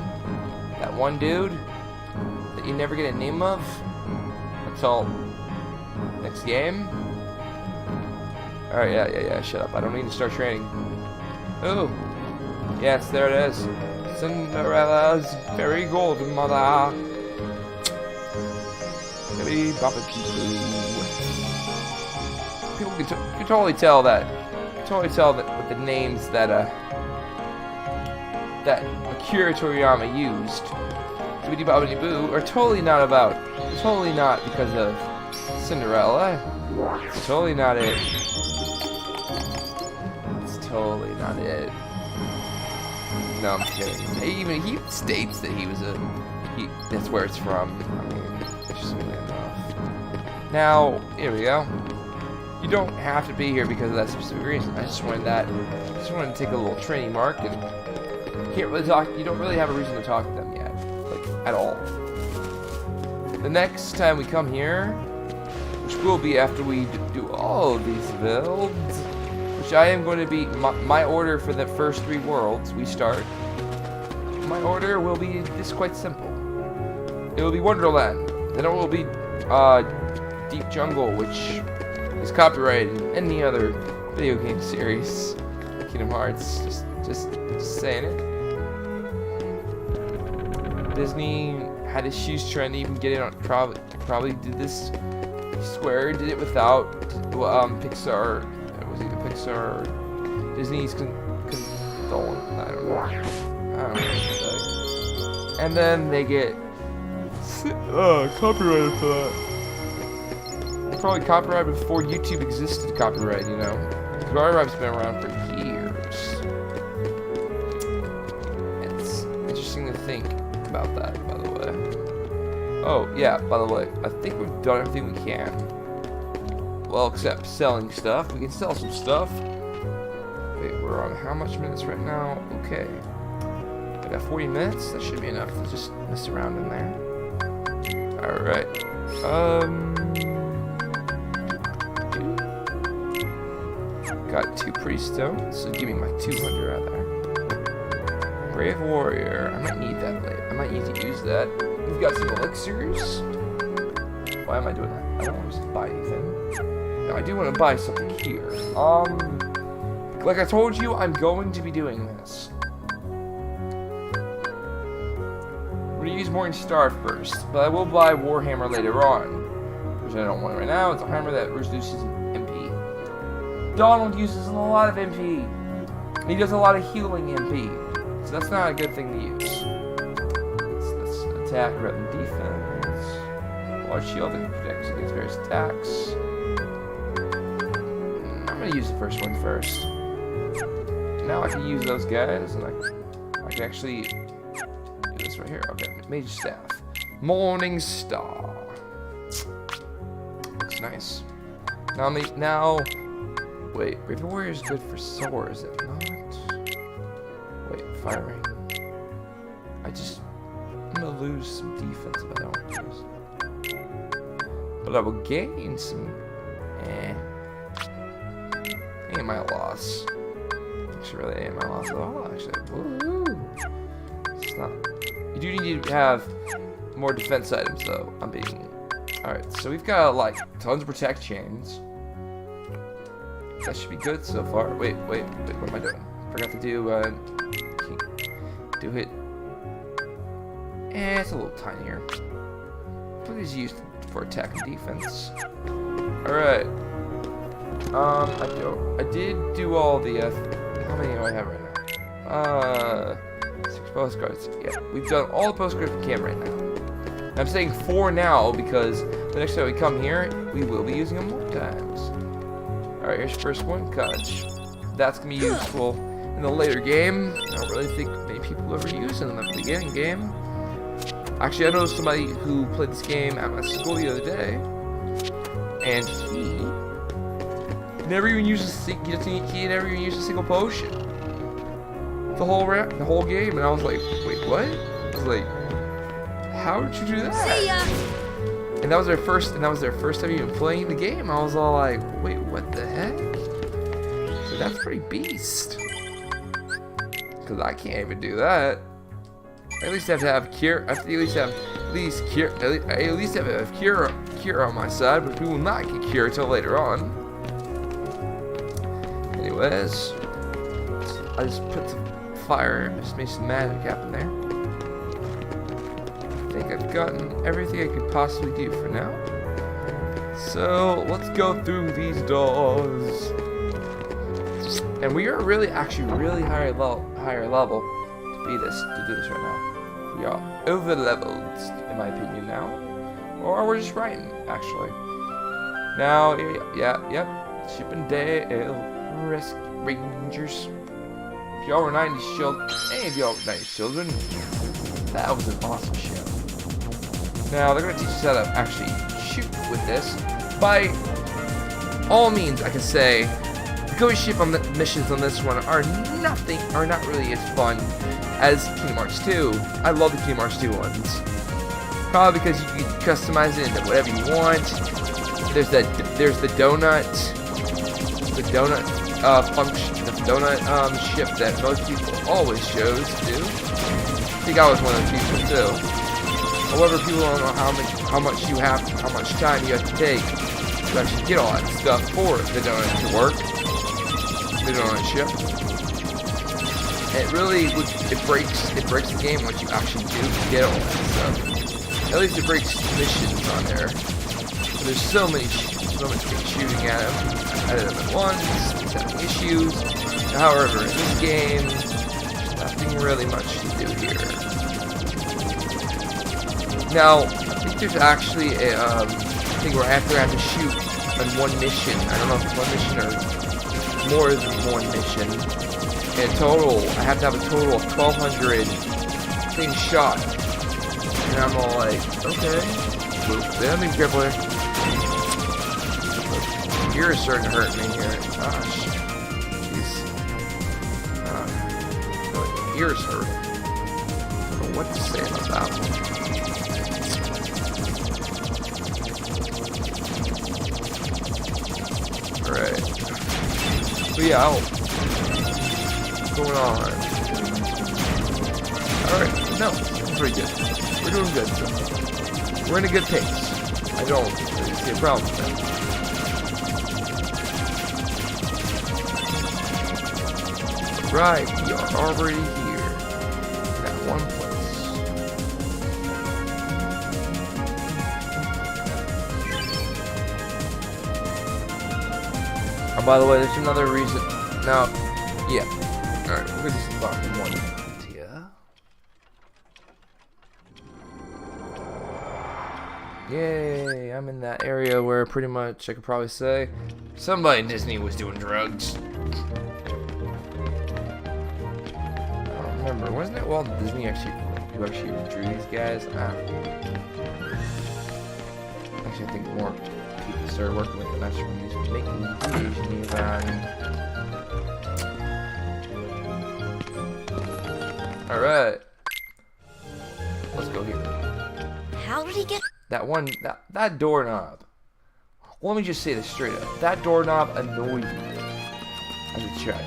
that one dude that you never get a name of until next game. All right, yeah. Shut up. I don't need to start training. Oh, yes, there it is. Cinderella's fairy golden mother. People can totally tell that. With the names that Akira Toriyama used, Doobity Bobbity Boo, are totally not because of Cinderella. It's totally not it. It's totally not it. No, I'm kidding. He states that that's where it's from. I mean, interestingly enough. Now, here we go. You don't have to be here because of that specific reason. I just wanted to take a little training mark, and you don't really have a reason to talk to them yet, like at all. The next time we come here, which will be after we do all of these builds, which I am going to be my order for the first 3 worlds we start. My order will be quite simple. It will be Wonderland, then it will be Deep Jungle, which is copyrighted in any other video game series. Kingdom Hearts, just saying it. Disney had issues trying to even get it on. Probably did this. Square did it without Pixar. Was it Pixar? Or Disney's condolence. I don't know. I don't know what to say. And then they get copyrighted for that. They probably copyrighted before YouTube existed. Copyright, you know. Copyright's been around for years. It's interesting to think about that, by the way. Oh, yeah, by the way, I think we've done everything we can. Well, except selling stuff. We can sell some stuff. Wait, we're on how much minutes right now? Okay. I got 40 minutes. That should be enough to just mess around in there. Alright. Got 2 pretty stones, so give me my 200 out of there. Brave warrior. I might need that later. I might need to use that. We've got some elixirs. Why am I doing that? I don't want to just buy anything. No, I do want to buy something here. Like I told you, I'm going to be doing this. I'm going to use Morningstar first, but I will buy Warhammer later on, which I don't want right now. It's a hammer that reduces MP. Donald uses a lot of MP. He does a lot of healing MP, so that's not a good thing to use. Let's attack rather than defense. Large shield that protects against various attacks. I'm gonna use the first one first. Now I can use those guys, and I can actually do this right here. Okay, Mage Staff. Morning Star. Looks nice. Now. Wait, Brave Warrior is good for sword, is it not? Wait, firing. I'm gonna lose some defense if I don't use it. But I will gain some. Ain't my loss. Actually, really ain't my loss at all, actually. Woo! It's not. You do need to have more defense items, though. I'm being. Alright, so we've got, like, tons of protect chains. That should be good so far. Wait, what am I doing? Forgot to do, do hit. It's a little tinier. Please use for attack and defense. Alright. I did do all the, how many do I have right now? 6 postcards. Yeah, we've done all the postcards we can right now. I'm saying 4 now because the next time we come here, we will be using them more times. Alright, here's the first one, Kutch. That's gonna be useful in the later game. I don't really think many people ever use it in the beginning game. Actually, I know somebody who played this game at my school the other day, and he never even used he never even used a single potion. The whole game, and I was like, wait, what? I was like, how did you do that? See ya! And that was their first time even playing the game. I was all like, wait, what the heck? So that's pretty beast. Cause I can't even do that. I at least have to have cure. I have to at least have cure on my side, but we will not get cure until later on. Anyways, I just put some fire, just made some magic happen there. I think I've gotten everything I could possibly do for now. So let's go through these doors. And we are really higher level to do this right now. We are over leveled, in my opinion now. Or we're just right, actually. Now, yep. Chippendale Rescue Rangers. If y'all were 90s children, any of y'all were 90s children, that was an awesome show. Now, they're going to teach us how to actually shoot with this. By all means, I can say, the Go Ship on the missions on this one are not really as fun as Kingdom Hearts 2. I love the Kingdom Hearts 2 ones. Probably because you can customize it into whatever you want. There's the donut function, the donut ship that most people always chose to do. I think I was one of those people too. However, people don't know how much time you have to take to actually get all that stuff for the donut to work. The donut ship. It really breaks the game once you actually do get all that stuff. At least it breaks missions on there. There's so much things shooting at him. I did them at once. He's having issues. However, in this game, there's nothing really much to do here. Now, I think there's actually a thing where I have to shoot on one mission. I don't know if it's one mission or more than one mission. In total, I have to have a total of 1,200 things shot. And I'm all like, okay. Let me crippler. You're starting to hurt me here. Gosh. Jeez. My ears hurt. I don't know what to say about that one. Alright. So yeah, what's going on? Alright, no, pretty good. We're doing good. So we're in a good pace. I don't really see a problem with that. Right, we are already here. At one place. Oh, by the way, there's another reason. Now, yeah. Alright, we're just about one here. Yay, I'm in that area where pretty much I could probably say somebody in Disney was doing drugs. Remember, wasn't it Walt Disney who actually drew these guys? Actually, I think more people started working with them after he was making the Alright. Let's go here. How did he get... That doorknob. Let me just say this straight up. That doorknob annoyed me as a child.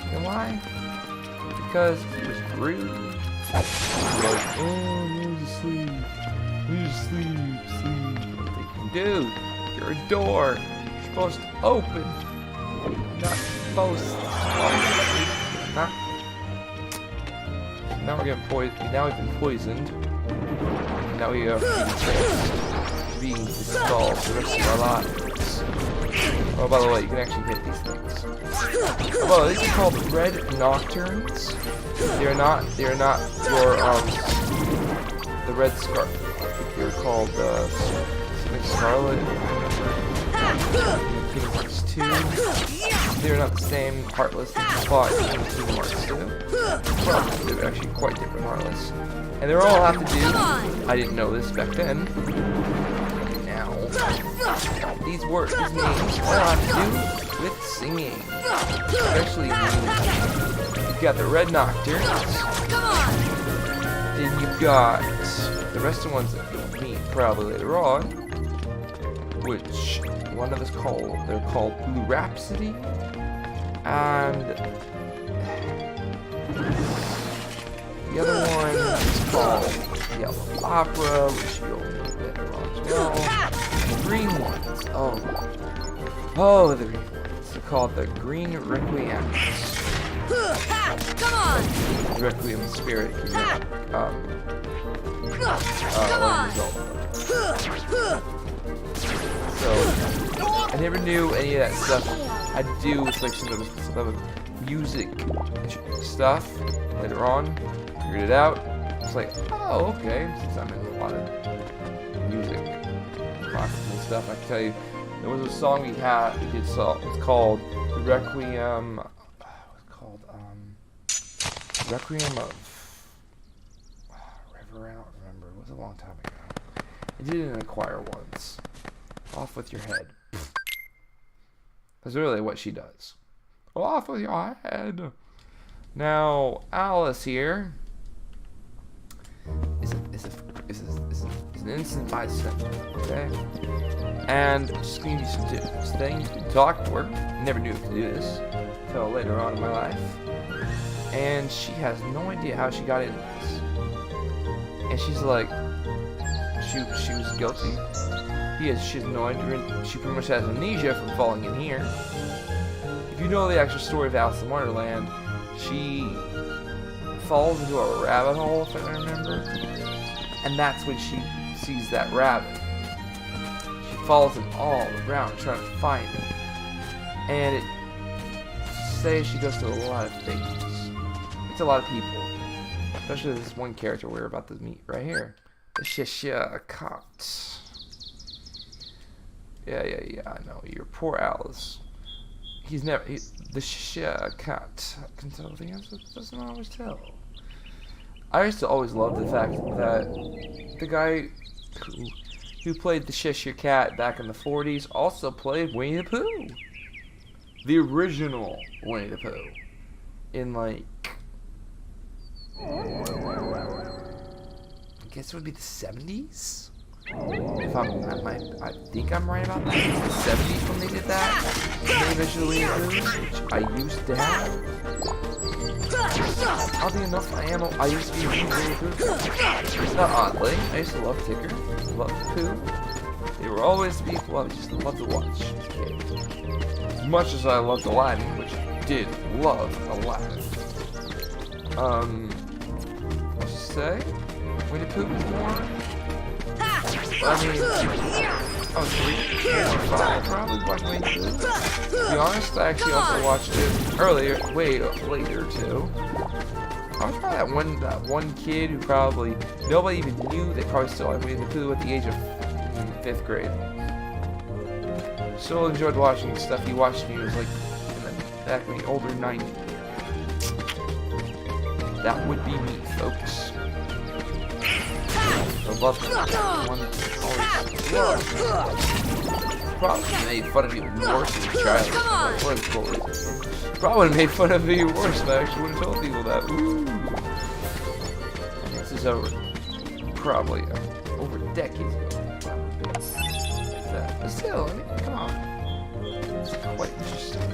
You know why? Because he was rude. He was like, oh, he's asleep. He's asleep, sleep. I'm thinking, dude, you're a door. You're supposed to open. You're not supposed to not. Now we're getting poisoned. Now we've been poisoned. Now we are being installed for the rest of our lives. Oh, by the way, you can actually hit these things. Oh, these are called Red Nocturnes. They're not your, the Red Scarlet. They're called, something Scarlet. Kingdom Hearts 2. They're not the same Heartless that you fought in Kingdom Hearts 2. Well, they're actually quite different Heartless. And they're all have to do, I didn't know this back then. Now, these names all have to do with singing. Especially you've got the Red Nocturnes. Then you've got the rest of the ones that you'll meet probably later on. Which one of us they're called Blue Rhapsody. And the other one is called Yellow Opera, which you'll meet later on as well. The green ones, the green ones. They're called the Green Requiem. Come on! Requiem Spirit. So, I never knew any of that stuff had to do with like some of the music stuff. Later on, figured it out. It's like, oh, okay. Since I'm in a lot of music, classes and stuff, I can tell you, there was a song we did. It's called Requiem. Requiem of River. I don't remember. It was a long time ago. I did it in a choir once. Off with your head. That's really what she does. Off with your head. Now, Alice here is an innocent bystander, okay? And just gonna do some things. Talk to her. Never knew I could do this until later on in my life. And she has no idea how she got into this. And she's like, she was guilty. She has no idea. She pretty much has amnesia from falling in here. If you know the actual story of Alice in Wonderland, she falls into a rabbit hole, if I remember. And that's when she sees that rabbit. She follows him all around trying to find him. And it says she goes to a lot of things. It's a lot of people. Especially this one character we're about to meet right here. The Cheshire Cat. Yeah, I know. You're poor Alice. The Cheshire Cat can tell things but doesn't always tell. I used to always love the fact that the guy who played the Cheshire Cat back in the 40s also played Winnie the Pooh. The original Winnie the Pooh. In like, I guess it would be the 70s? If I think I'm right about that. The 70s when they did that. The original Winnie the Pooh, which I used to have. Oddly enough, I used to be a Winnie the Pooh. Not oddly, I used to love Tigger, love Pooh. They were always people I just loved to watch as a kid. As much as I loved Aladdin, which I did love Aladdin. What's to say? Winnie the Pooh was more. I mean, I was 3, 4, 5 probably watching Winnie the Pooh. To be honest, I actually also watched it earlier, way later too. I was probably that one kid who probably nobody even knew they probably still had Winnie the Pooh at the age of 5th grade. Still enjoyed watching the stuff he watched when he was like back in the older 90s. That would be me, folks. I love that one. Always probably made fun of me worse as a child. Probably made fun of me worse if I actually would have told people that. Ooh. This is over. Probably over decades ago. But still, I mean, come on. It's quite interesting.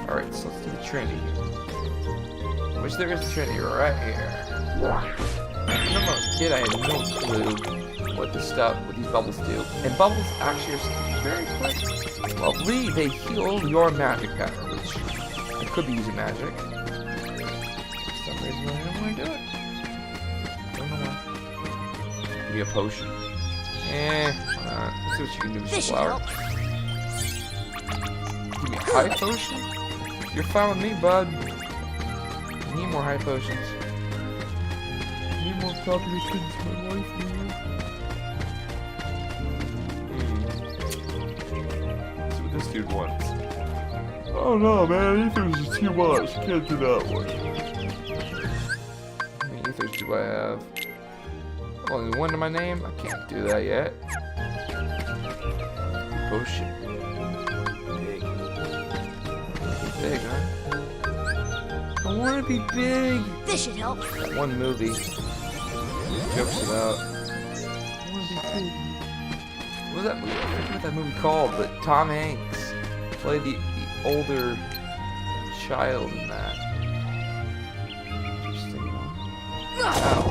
Alright, so let's do the Trinity here. Which there is a Trinity right here. When I was a kid, I had no clue what these bubbles do. And bubbles actually are very quick. Lovely, they heal your magic power, which I could be using magic. For some reason, I don't want to do it. I don't know why. Give me a potion. Let's see what you can do with this flower. Give me a high potion? You're fine with me, bud. I need more high potions. I need more popular things in my life, man. Let's see what this dude wants. Oh no, man, ethers is too much. Can't do that one. How many ethers do I have? Only one in my name? I can't do that yet. Potion. Big, huh? I want to be big. This should help. That one movie jokes about. I want to be big. What was that movie? I forget what that movie called, but Tom Hanks played the older child in that. Interesting one. Ow.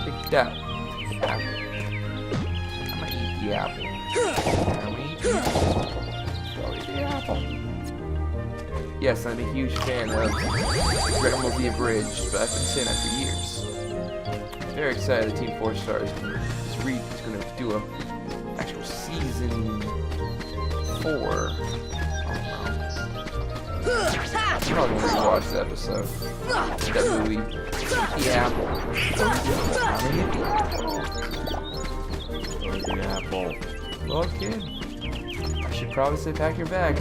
Take that. Apple. I'm gonna eat the apple. I'm eat the apple. Go eat the apple. Yes, I'm a huge fan of Dragon Ball Z Abridged, but I've been saying that for years. Very excited that Team 4 Stars is going to do a actual season 4. I don't know. I'm probably going to rewatch that episode. That movie. The apple. The apple. Well, kid. I should probably say pack your bag.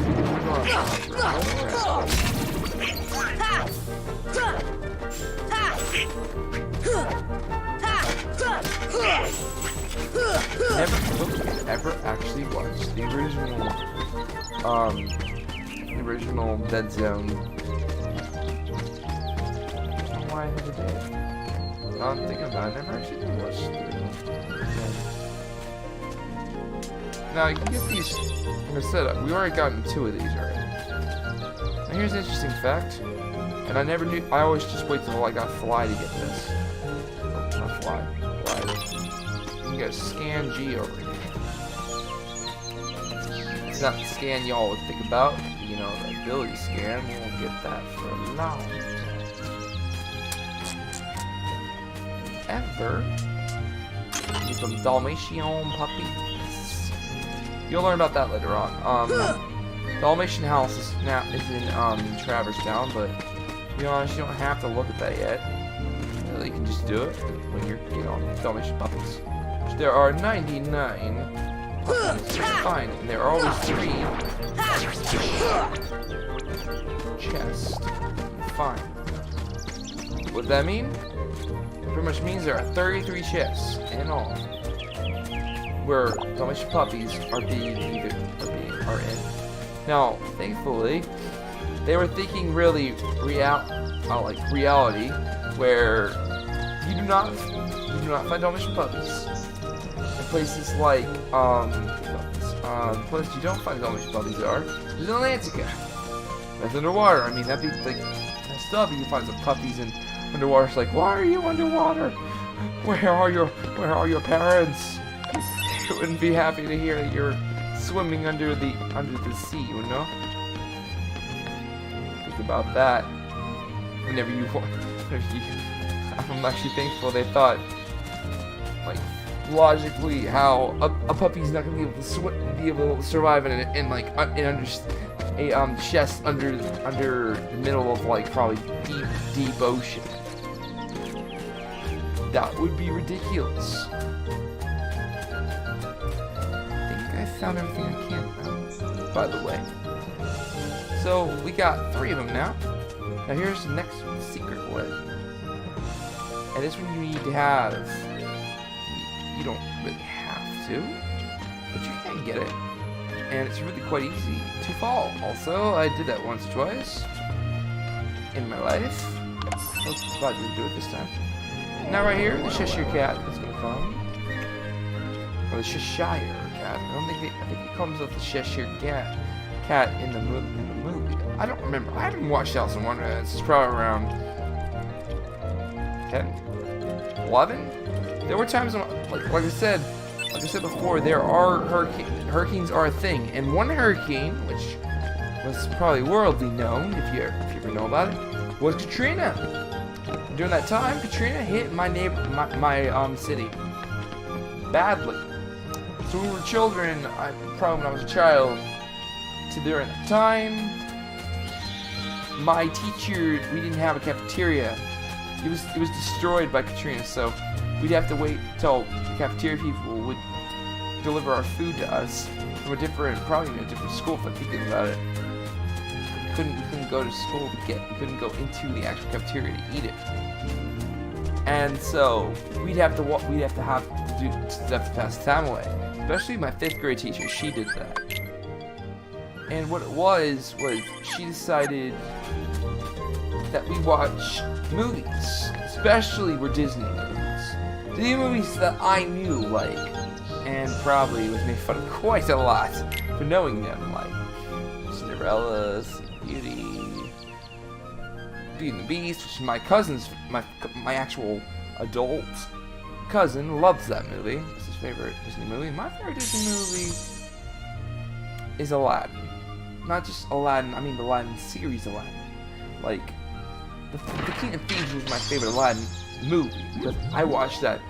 Never actually watched the original Dead Zone. I don't know why I never did. Now I'm thinking about it, I never actually did watch the original. Now you can get these from the setup. We already gotten 2 of these already. Now here's an interesting fact, and I never knew. I always just wait till I got Fly to get this. Oh, not Fly. You can get Scan G over here. It's not the scan y'all would think about. You know, the ability scan. We won't get that for a long time. However, with some Dalmatian puppies. You'll learn about that later on. Dalmatian House is in Traverse Town, but to be honest, you don't have to look at that yet. You can just do it when you're, Dalmatian puppies. There are 99 puppies, which is fine, and there are always 3 chests. Fine. What does that mean? It pretty much means there are 33 chests in all, where Dalmatian puppies are in. Now, thankfully, they were thinking really reality, where you do not find Dalmatian puppies in places like the place you don't find Dalmatian puppies is Atlantica. That's underwater. I mean, that'd be like messed up. You find some puppies in underwater. It's like, why are you underwater? Where are your parents? They wouldn't be happy to hear that you're swimming under the sea, you know? Think about that. Whenever I'm actually thankful they thought, like, logically, how a puppy's not gonna be able to survive in a chest under the middle of, like, probably deep ocean. That would be ridiculous. I found everything I can, by the way. So we got 3 of them now. Now here's the next secret way. And this one you need to have. You don't really have to, but you can get it. And it's really quite easy to fall. Also, I did that once or twice in my life. I was glad to do it this time. Now right here, the Cheshire Cat is going to come. Or the Cheshire Cat. I think it comes with the Cheshire Cat in the movie. I don't remember. I haven't watched Alice in Wonderland. It's probably around 10, 11. There were times when, like I said before, there are hurricanes are a thing, and one hurricane, which was probably worldly known, if you ever know about it, was Katrina. During that time, Katrina hit my city badly. So we were children. Probably when I was a child. To during that time, my teacher, we didn't have a cafeteria. It was destroyed by Katrina, so we'd have to wait till the cafeteria people would deliver our food to us from probably a different school. If I'm thinking about it, we couldn't go to school we couldn't go into the actual cafeteria to eat it, and so we'd have to pass time away. Especially my 5th grade teacher, she did that. And what it was she decided that we watch movies, especially were Disney movies. Disney movies that I knew, and probably was made fun of quite a lot for knowing them, like Cinderella, Beauty and the Beast, which my cousin's, my actual adult cousin loves that movie. It's his favorite Disney movie. My favorite Disney movie is Aladdin. Not just Aladdin, I mean the Aladdin series Aladdin. Like, the King of Thieves was my favorite Aladdin movie, because I watched that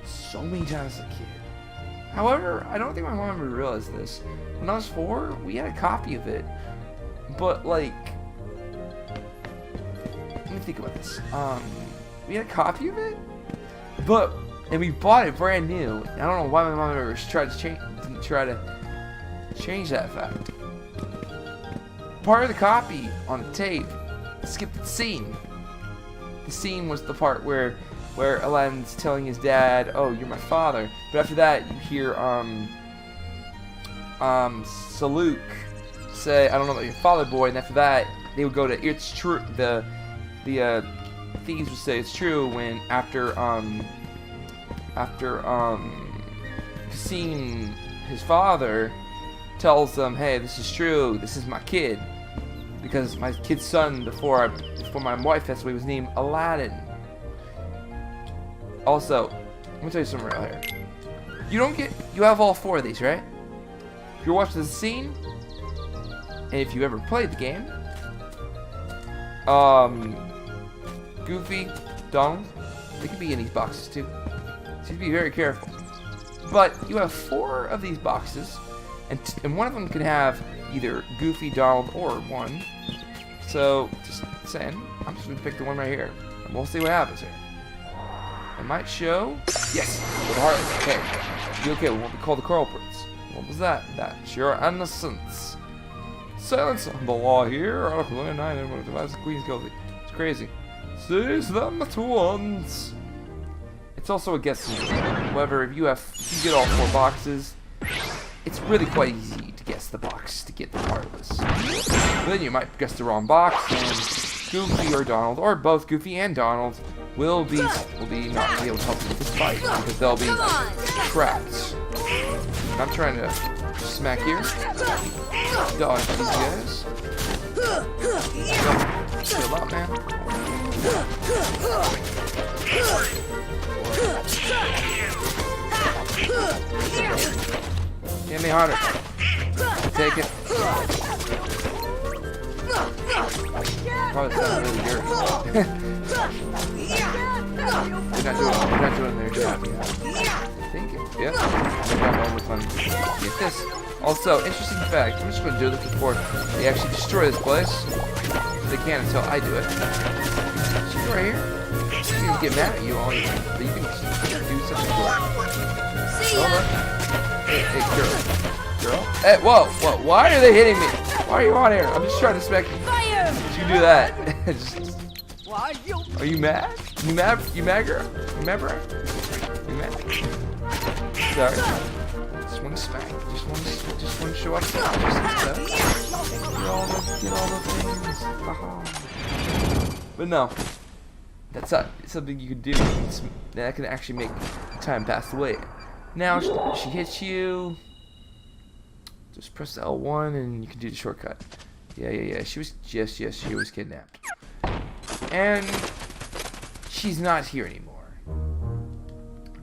so many times as a kid. However, I don't think my mom ever realized this. When I was 4, we had a copy of it, but like, let me think about this. We had a copy of it, and we bought it brand new. I don't know why my mom ever didn't try to change that fact. Part of the copy on the tape skipped the scene. The scene was the part where Aladdin's telling his dad, "Oh, you're my father." But after that, you hear Saluk say, "I don't know about your father, boy." And after that, they would go to "It's true." The thieves would say, "It's true." When after seeing his father tells them, "Hey, this is true. This is my kid," because my kid's son before my wife passed away was named Aladdin. Also, let me tell you something right here. You have all 4 of these, right? If you're watching the scene, and if you ever played the game, Goofy, Donald, They could be in these boxes too. So you be very careful. But you have 4 of these boxes, and one of them can have either Goofy, Donald, or 1. So, just saying, I'm just gonna pick the one right here, and we'll see what happens here. It might show. Yes, with the Heartless. Okay, be okay. We won't be called the culprits. What was that? That's your innocence. Silence on the law here. Article 9 and one of the Queen's guilty. It's crazy. Seize them at once. It's also a guessing game. However, if you get all 4 boxes, it's really quite easy to guess the box to get the Heartless. But then you might guess the wrong box, and Goofy or Donald, or both Goofy and Donald, will be not be able to help you with this fight because they'll be trapped. I'm trying to smack here. Dodge these guys. Chill out, man. Hit me harder. Take it. Probably sounds really dirty. You're not doing their job. Think it. Yep. Get this. Also, interesting fact. I'm just going to do this before they actually destroy this place. They can't until I do it. See right here. You can get mad at you all you want, but you can do something for it. See ya. Hey, girl. Hey, whoa. Why are they hitting me? Why are you on here? I'm just trying to smack you. Fire! You do that. Are you mad? You mad? You mad, girl? You mad, bro? You mad? Sorry. Just want to smack. Just want to show up. Just get all the things. But no. That's not something you can do that can actually make time pass away. Now she hits you. Just press the L1 and you can do the shortcut. Yeah. She was she was kidnapped. And she's not here anymore.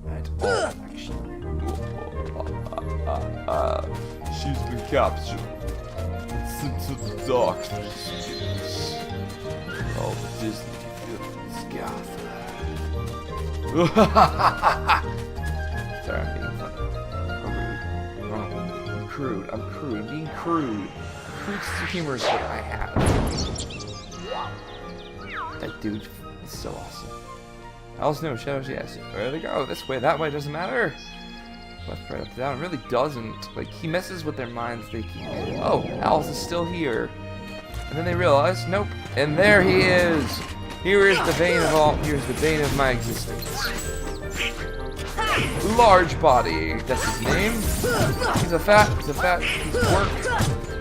At all, actually. She's been captured. It's into the darkness. Oh, the Disney. Sorry, I'm being funny. I'm rude. I'm crude. Being crude. Crude humor is what I have. That dude is so awesome. Alice, no shadows, yes. Where they go? This way, that way, doesn't matter. Left, right, up, down. It really doesn't. Like, he messes with their minds thinking, oh, Alice is still here. And then they realize, nope. And there he is. Here is the vein of all. Here's the vein of my existence. Large body. That's his name. He's a fat piece of work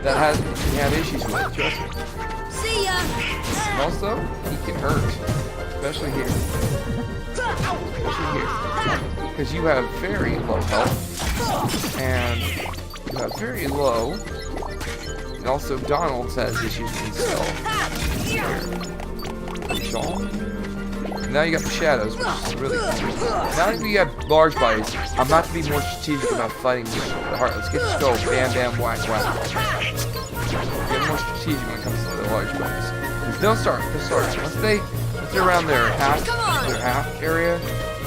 that he had issues with. Trust me. See ya. And also, he can hurt, especially here. Because you have very low health, and you have very low. And also, Donald has issues with himself. Here. Now you got the shadows, which is really interesting. Now that we have large bodies, I'm not to be more strategic about fighting the Heartless. Get to go bam, whack. Get more strategic when it comes to the large bodies. They'll start. Once they're around their half area,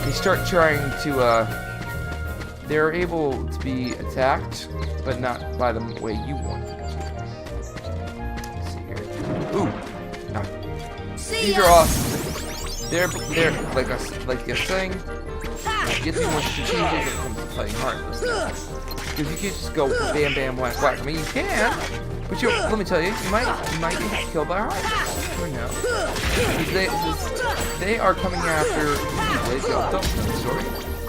they start trying to. They're able to be attacked, but not by the way you want them to. Let's see here. Ooh. No. These are awesome. They're like a thing. You get to be more strategic when it comes to playing Heartless. Because you can't just go bam, whack. I mean, you can, but let me tell you, you might get killed by Heartless. Or no. Because they are coming after Keyblade. Don't know the story.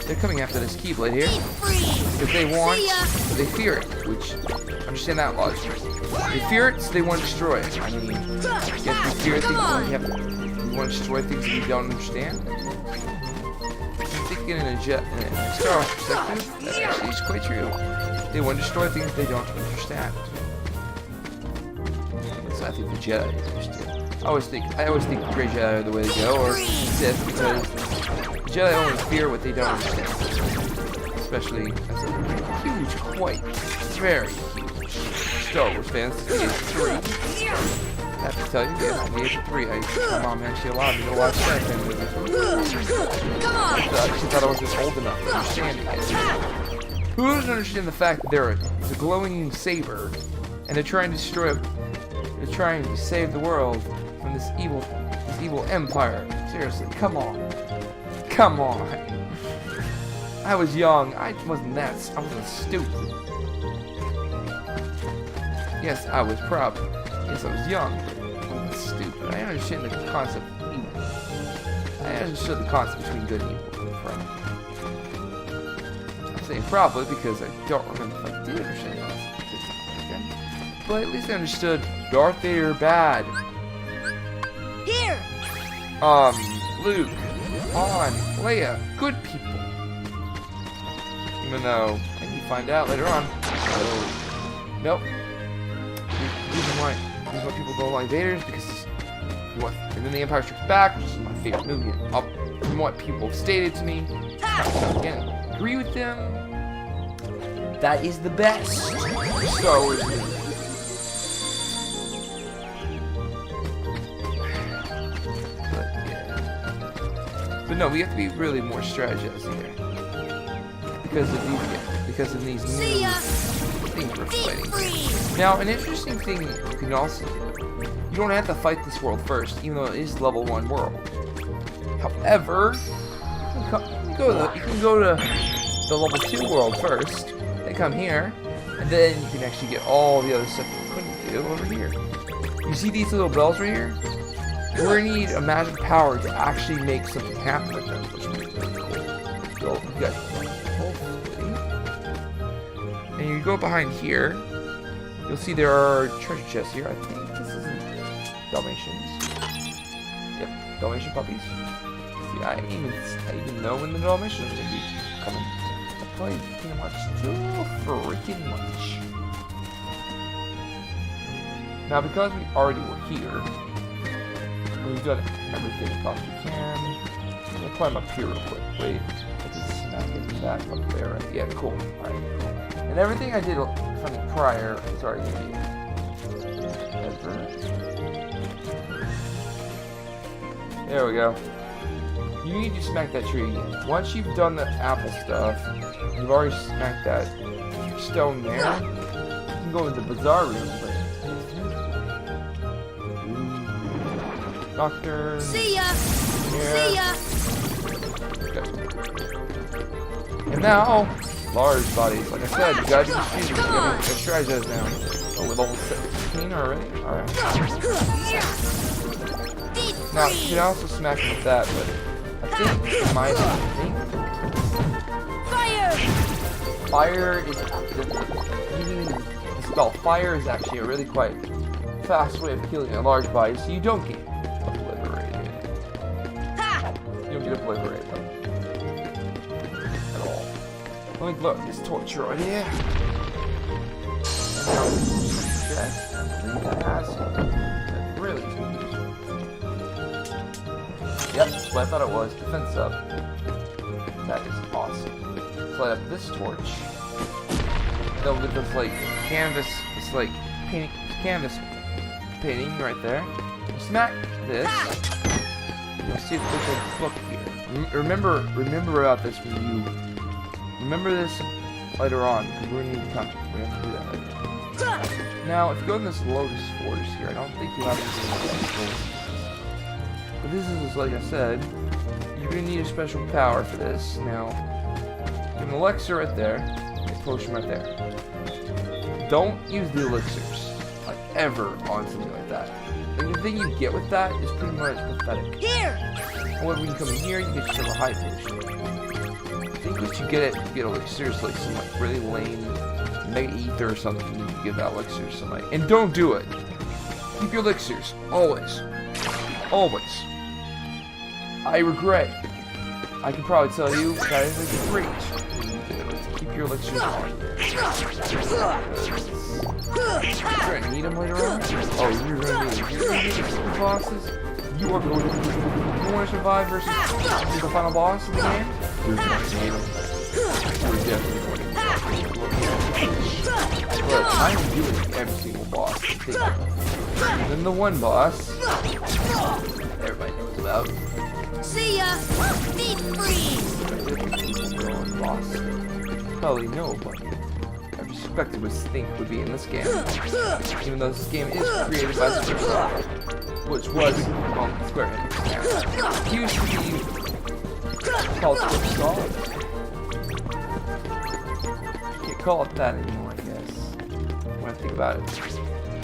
They're coming after this Keyblade here because they fear it. Which understand that logic. They fear it, so they want to destroy it. I mean, I guess we fear things. You want to destroy things that you don't understand? I'm thinking in a Star Wars perspective, that actually is quite true. They want to destroy things they don't understand. So I think the Jedi understand. I always think the Grey Jedi are the way to go, or Sith, because the Jedi only fear what they don't understand. Especially as a huge, very huge Star Wars fans. It's 3. have to tell you, yes, at the age of 3, my mom actually allowed me to watch that kind of movies. She thought I wasn't old enough to understand it. Who doesn't understand the fact that it's a glowing saber, and they're trying to save the world from this evil empire? Seriously, come on. Come on. I was young. I wasn't stupid. Yes, I was proud. Yes, I was young. I wasn't stupid. I understand the concept of evil. I understood the concept between good and evil. I'm saying probably because I don't remember if I did understand the concept. But at least I understood Darth Vader bad. Here! Luke, Han, Leia, good people. Even though, and you find out later on, nope. The reason why people don't like Vader is because and then The Empire Strikes Back, which is my favorite movie, from what people have stated to me, again, I agree with them. That is the best Star Wars movie. But no, we have to be really more strategizing here. Because of these new things we're fighting. Now, an interesting thing you can also do, you don't have to fight this world first, even though it is level 1 world. However, you can go to the level 2 world first, then come here, and then you can actually get all the other stuff you couldn't do over here. You see these little bells right here? We're gonna need a magic power to actually make something happen with them, which is really cool. So you got hopefully, and you go behind here, you'll see there are treasure chests here. I think this isn't Dalmatians. Yep, Dalmatian puppies. See, I even know when the Dalmatians are gonna be coming. I played pretty much too freaking much. Now, because we already were here. We've done everything we possibly can. I'm gonna climb up here real quick. Wait, it's just not getting back up there. Right? Yeah, cool. Alright, cool. And everything I did from the prior is already gonna be ever. There we go. You need to smack that tree again. Once you've done the apple stuff, you've already smacked that stone there. You can go into the bazaar room. Doctor. See ya! Here. See ya! Okay. And now, large bodies. Like I said, you gotta be strategic. You gotta strategize now. Oh, we're level 16 already? Alright. Now, you can also smack him with that, but I think my Fire is using the spell Fire is actually a really quite fast way of killing a large body, so you don't get obliterated. You don't get obliterated at all. Let me look this torch right here. And now chest. Really? Yep, that's what I thought it was. Defense up. That is awesome. Light up this torch. Then we'll get this like canvas, this like canvas painting right there. Smack this. You'll see there's a book here. Remember about this when you remember this later on. Because we're gonna need to come. We have to do that later. Now, if you go in this Lotus Forest here, I don't think you have anything like this. But this is like I said, you're gonna need a special power for this. Now. An elixir right there, a potion right there. Don't use the elixirs, like ever, on something like that. And the thing you get with that is pretty much pathetic. Here! However, when you come in here, you get yourself a high potion. I think what you get elixirs like some like really lame mega ether or something. You can give that elixir to somebody, and don't do it. Keep your elixirs always, always. I regret. I can probably tell you that is a great. Keep your elixirs on. You're going to need them later on? Oh, you're going to need them. You're going to need the bosses? You are going to need them. You want to survive versus the final boss in the game? You're going to need them. We're definitely going to but I'm doing every single boss. And then the one boss everybody knows about. See ya! Deep freeze! Boss. Probably no, but I suspected was Stink would be in this game. Even though this game is created by Squaresoft, which was, well, Square Enix. It used to be called Squaresoft. Can't call it that anymore, I guess. When I think about it.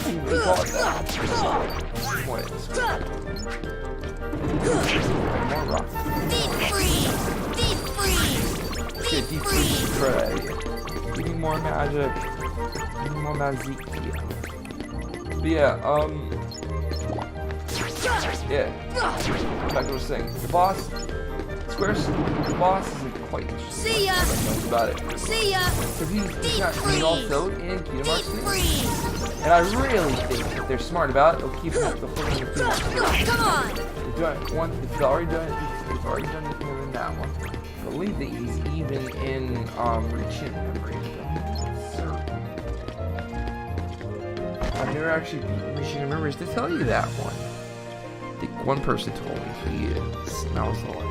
You can call it that. What is more rough. Deep freeze! Deep freeze! Okay, deep freeze. Right. Give me more magic. Give me more magic. But yeah, yeah. Back to what I was saying. The boss, the boss isn't quite interesting. See ya! About it. See ya! Because he's not also in Kingdom Hearts 2. Freeze! And I really think if they're smart about it, they'll keep him the fucking Kingdom Hearts 2. Come on! They've done it once, they've already done it in that one. I believe that he's even in Reaching Memory. I've never actually beaten Reaching Memories to tell you that one. I think one person told me he is. And I was like,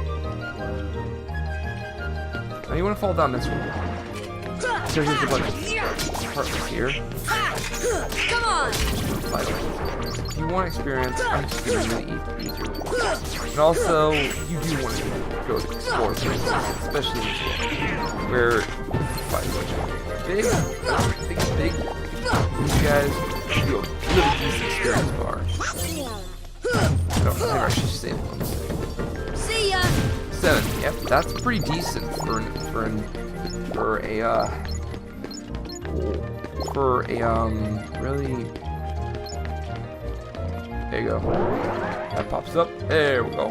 now you want to fall down this one. So here's a bunch of heartless here. Come on! If you want experience, I'm just giving you the easier one. And also, you do want to go to explore places, especially in this world, where you fight a bunch of big. These guys do a really decent experience bar. I don't think I should save one. See ya! 7. Yep, that's pretty decent for a really. There you go. That pops up. There we go.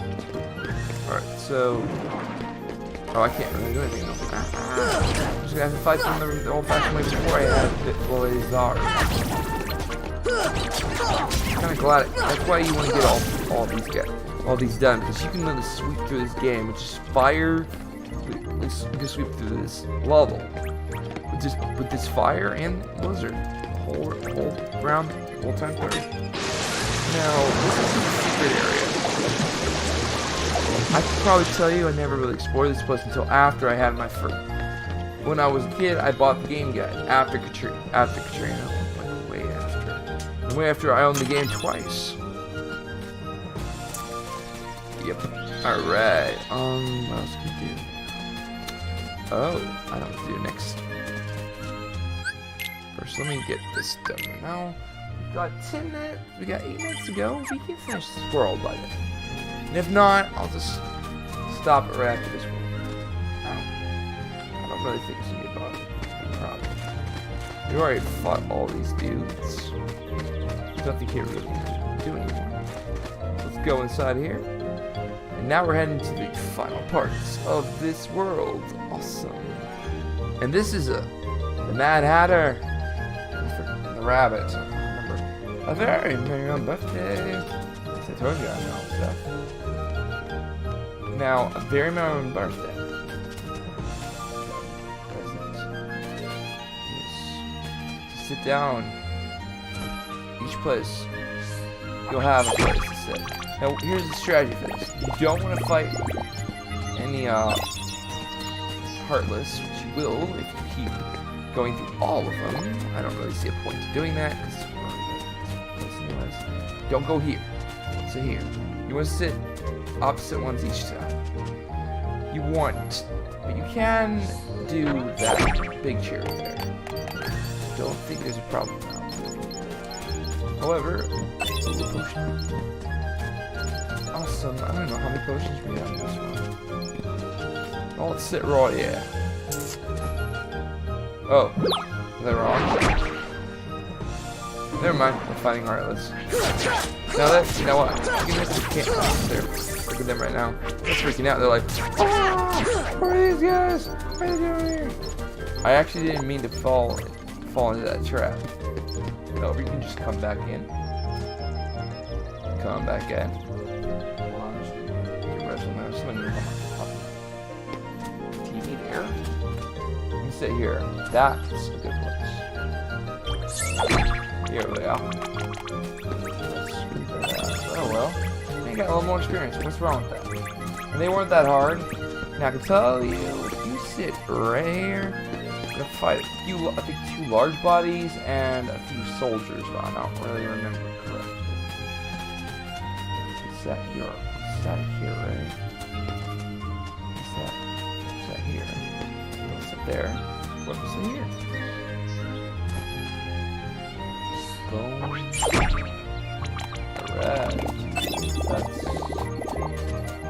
Alright, so. Oh, I can't really do anything else. I'm just gonna have to fight them the old-fashioned way before I had Bitblazar. I'm kinda glad. That's why you want to get all these done, because you can really sweep through this game with just fire. You can sweep through this level with this fire and blizzard. Whole round, whole time through. Now, this is a secret area. I could probably tell you I never really explored this place until after I had my first. When I was a kid, I bought the game guide after Katrina. Like way after I owned the game twice. Yep. Alright. What else can we do? Oh, I don't know what to do next. First, let me get this done right now. We got 10 minutes. We got 8 minutes to go. We can finish this world by then. And if not, I'll just stop it right after this world. I don't really think it's gonna be a problem. We already fought all these dudes. There's nothing here really to do anymore. Let's go inside here. And now we're heading to the final parts of this world. Awesome. And this is the Mad Hatter. The rabbit. Remember. A very merry birthday. I told you I know stuff. Now, a very merry birthday. Yes. Sit down. Each place, you'll have a place to sit. Now, here's the strategy for this. You don't want to fight any Heartless, which you will if you keep going through all of them. I don't really see a point to doing that, because don't go here. Sit here. You want to sit opposite ones each time. You want, but you can do that big chair there. Don't think there's a problem now. However, awesome. I don't know how many potions we have in this one. Oh, let's sit right here. Oh, was I wrong? Never mind. I'm fighting Heartless. Now that, you know what? You guys can't they're look at them right now. They're freaking out. They're like, oh, what are these guys? What are they doing here? I actually didn't mean to fall into that trap. No, you can just come back in. Come back in. TV there. sit here. That's a good place. Here we are. Oh well. They got a little more experience. What's wrong with that? And they weren't that hard. Now I can tell you, if you sit right here, you're gonna fight a few, I think 2 large bodies and a few soldiers, but I don't really remember correctly. Is that here, right? Is that here? What's it there? What's it here? Stone. Alright. That's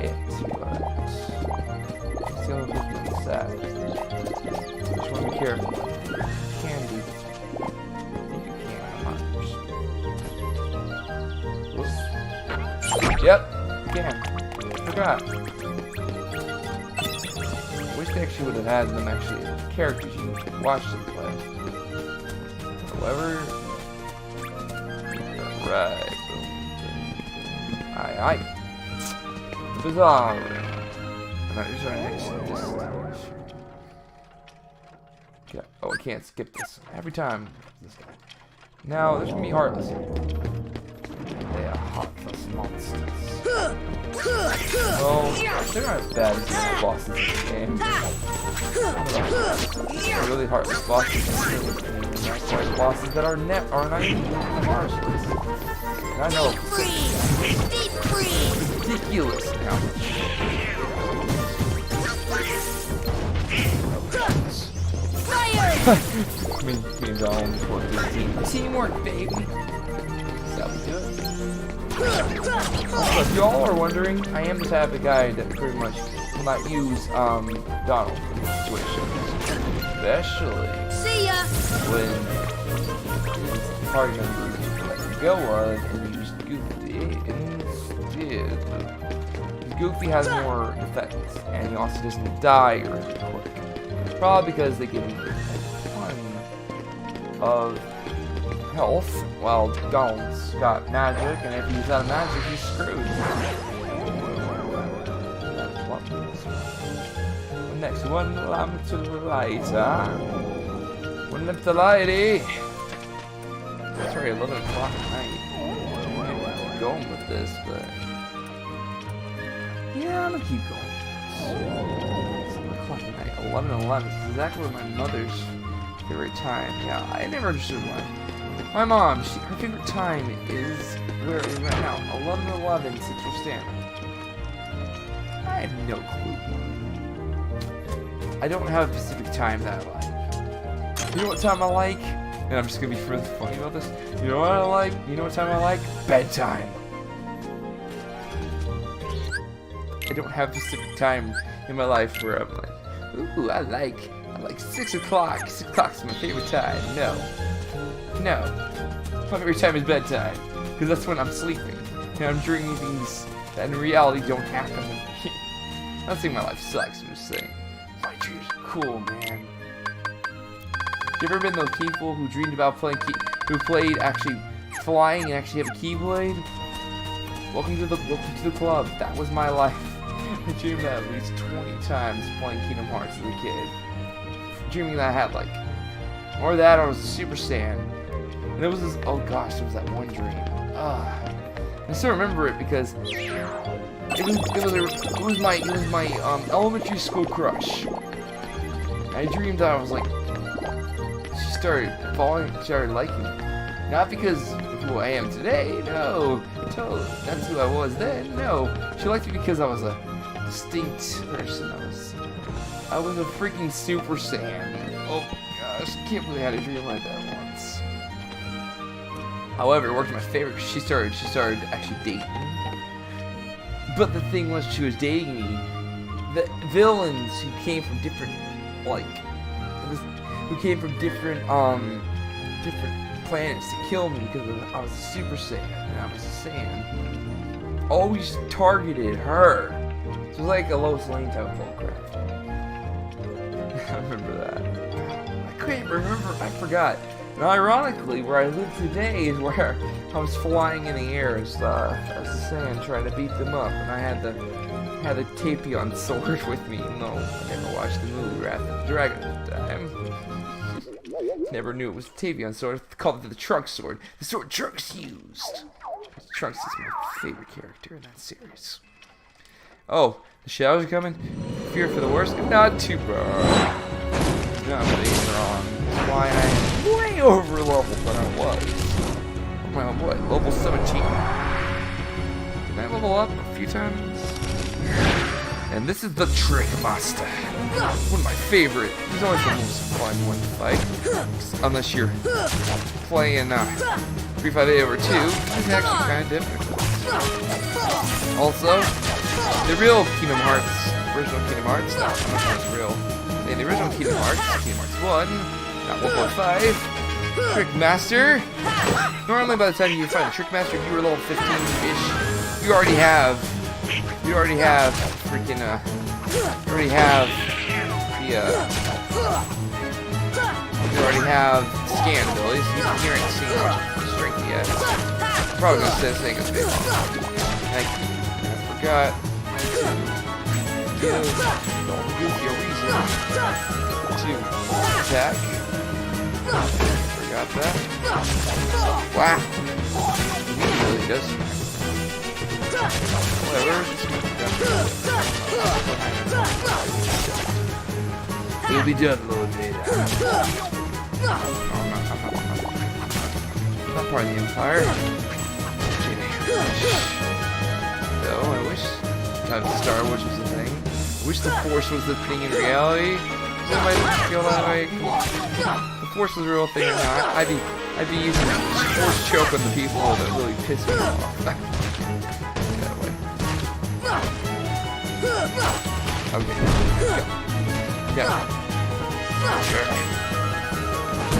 it, but let's see how we can decide. Just want to be careful. You can do this. I think you can. I'm not sure. Yep, you can. Forgot. Wish they actually would have had them actually characters you could watch them play. However, right. Aye. Bizarre. And I just actually yeah. Oh, I can't skip this every time. This guy. Now there's gonna be Heartless here. They are heartless monsters. Oh, they're not as bad as the other bosses in this game. They're really heartless bosses. That's why bosses that are not even harsh. And I know it's ridiculous now. me and Donald work as a team. Teamwork, baby. That's how we do it. Also, if y'all are wondering, I am the type of guy that pretty much will not use Donald in this situation. Especially when his party members let him go of and used Goofy instead. Goofy has more defense, and he also doesn't die really quick. Probably because they give him a ton of health, while Donald's got magic, and if he's out of magic, he's screwed. Next one, lamp to the light, huh? One lamp to the light, eh? Sorry, 11 o'clock at night. I'm going with this, but yeah, I'm gonna keep going. 7 o'clock at night, 11:11. This is exactly what my mother's favorite time. Yeah, I never understood why. My mom, her favorite time is where it is right now, 11:11 Central Standard. I have no clue. I don't have a specific time that I like. You know what time I like? And I'm just gonna be really funny about this. You know what I like? You know what time I like? Bedtime. I don't have a specific time in my life where I'm like, ooh, I like 6 o'clock. 6 o'clock's my favorite time. No. My favorite time is bedtime. Because that's when I'm sleeping. And I'm dreaming things that in reality don't happen to me. I'm not saying my life sucks, I'm just saying my dreams are cool, man. You ever been those people who dreamed about playing who played actually flying and actually have a Keyblade? Welcome to the club. That was my life. I dreamed that at least 20 times playing Kingdom Hearts as a kid. Dreaming that I had like, or that I was a Super Saiyan. And there was this, oh gosh, there was that one dream. I still remember it because it was my elementary school crush. I dreamed that I was like, she started liking me. Not because of who I am today, no. That's who I was then, no. She liked me because I was a distinct person. I was a freaking Super Saiyan. Oh my gosh, I can't believe I had a dream like that once. However, it worked in my favor because she started actually dating me. But the thing was, she was dating me. The villains who came from different, different planets to kill me because I was a Super Saiyan and I was a Saiyan, always targeted her. So it was like a Lois Lane type of bullcrap. I remember that. I couldn't remember. I forgot. And ironically, where I live today is where I was flying in the air as sand trying to beat them up, and I had the Tapion sword with me. No, I never watched the movie Wrath of the Dragon at the time. Never knew it was the Tapion sword. They called it the Trunks sword. The sword Trunks used. Trunks is my favorite character in that series. Oh, the shadows are coming. Fear for the worst. Not too bad. Not really wrong. That's why I'm way over level than I was. Well, what? Level 17. Did I level up a few times? And this is the Trick Master. One of my favorite. He's always the most fun one to fight. Unless you're playing 358 over 2. He's actually kind of difficult. Also, the real Kingdom Hearts, original Kingdom Hearts, not it's real. In the original Kingdom Hearts 1, not 1.5, Trick Master. Normally by the time you find the Trick Master, if you were level 15-ish, you already have freaking, you already have scan abilities. You ain't seeing much strength yet. I'm probably gonna say this thing is big. I forgot. Don't give you a reason to attack. Forgot that. Wow. He really does. Whatever. He'll be done a little later. I'm not part of the Empire. No, I wish time Star Wars was a thing. I wish the Force was a thing in reality. Somebody feel that way. The Force was a real thing or not. I'd be using Force choke on the people that really piss me off. That way. Okay. Go. Sure. I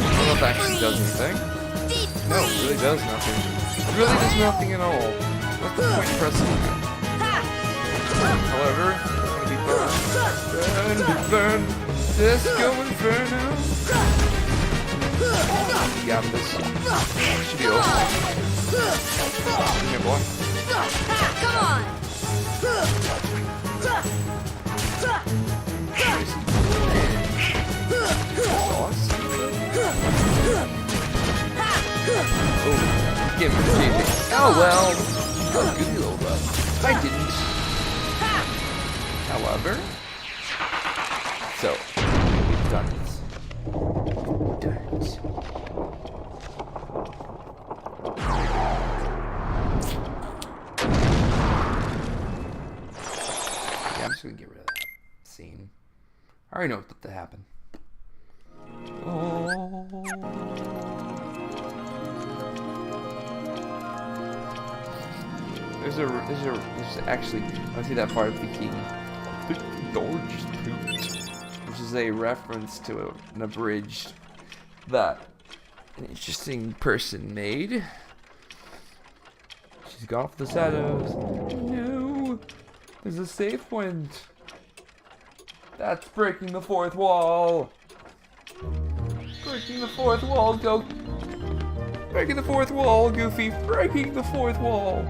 don't know if that actually does anything. No, it really does nothing. It really does nothing at all. What's the point of pressing that? However, it's gonna be burned. Disco Inferno. You got this. Should be over. Come here, boy. Come on! Oh, give me the TV. Oh well. Oh, good little bug. I didn't. However, so we've done it. We've done it. Yeah, I'm just gonna get rid of that scene. I already know what to happen. Oh. There's actually, I see that part of the key. Which is a reference to an abridged that an interesting person made. She's gone off the shadows. No, there's a safe point. That's breaking the fourth wall. Breaking the fourth wall, go. Breaking the fourth wall, Goofy. Breaking the fourth wall.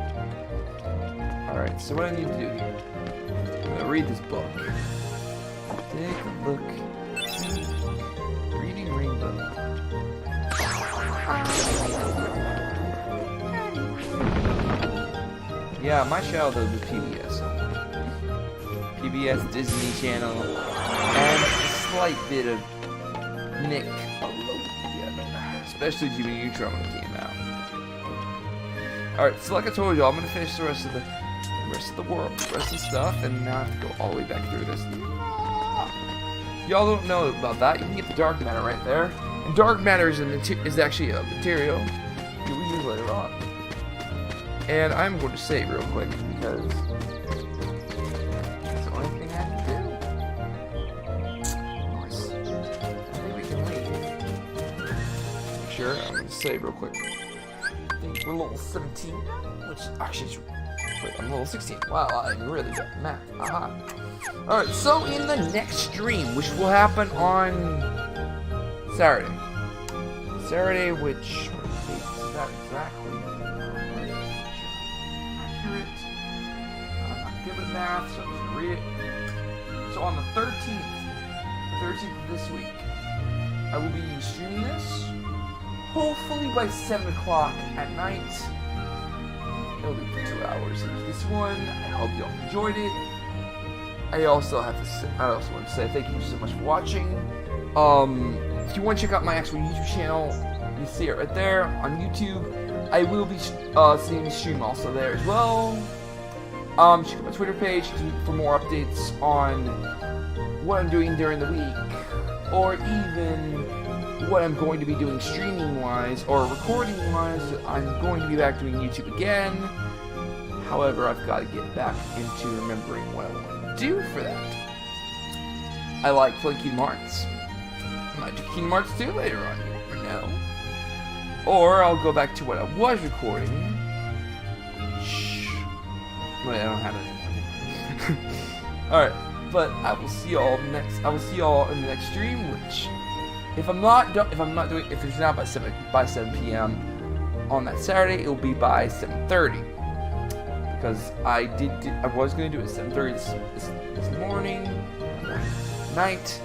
Alright, so what I need to do here, I'm gonna read this book. Take a look. Reading Rainbow. Yeah, my childhood was PBS. PBS, Disney Channel, and a slight bit of Nickelodeon. Especially Jimmy Neutron when it came out. Alright, so like I told you, I'm gonna finish the rest of the world, the rest of the stuff, and now I have to go all the way back through this. Y'all don't know about that. You can get the dark matter right there, and dark matter is actually a material that we use later on. And I'm going to save real quick because it's the only thing I can do. Of course, I think we can leave. Sure, I'm going to save real quick. I think we're level 17, which actually is. Wait, I'm level 16. Wow, I'm really good at math. Aha. Alright, so in the next stream, which will happen on Saturday. Saturday, which date is that exactly? Accurate. I'm not good with math, so I'm just gonna read it. So on the 13th of this week, I will be streaming this. Hopefully by 7 o'clock at night. It'll be for 2 hours. This one, I hope y'all enjoyed it. I also want to say thank you so much for watching. If you want to check out my actual YouTube channel, you see it right there on YouTube. I will be seeing the stream also there as well. Check out my Twitter page for more updates on what I'm doing during the week, or even what I'm going to be doing streaming-wise or recording-wise. I'm going to be back doing YouTube again. However, I've got to get back into remembering what I want to do for that. I like playing Kingdom Hearts. I might do Kingdom Hearts 2 later on, you never know. Or I'll go back to what I was recording. Wait, I don't have it anymore. Alright, but I will see y'all in the next stream, which if it's not by 7 p.m. on that Saturday, it will be by 7:30. Because I was gonna do it at 7:30 this morning, night.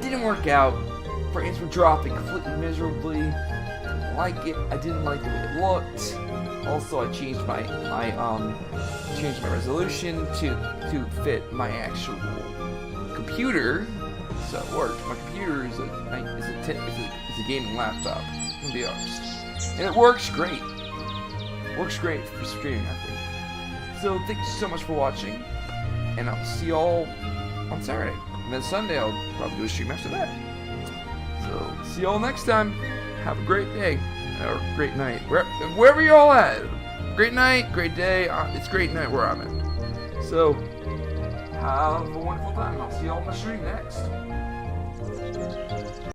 Didn't work out. Frames were dropping completely miserably. Didn't like it. I didn't like the way it looked. Also, I changed my resolution to fit my actual computer, so it worked. My computer is a gaming laptop. I'm gonna be honest, and it works great. Works great for streaming, I think. So thank you so much for watching, and I'll see y'all on Saturday. And then Sunday I'll probably do a stream after that. So see y'all next time. Have a great day or great night, wherever y'all at. Great night, great day. It's great night where I'm at. So have a wonderful time. I'll see y'all on the stream next.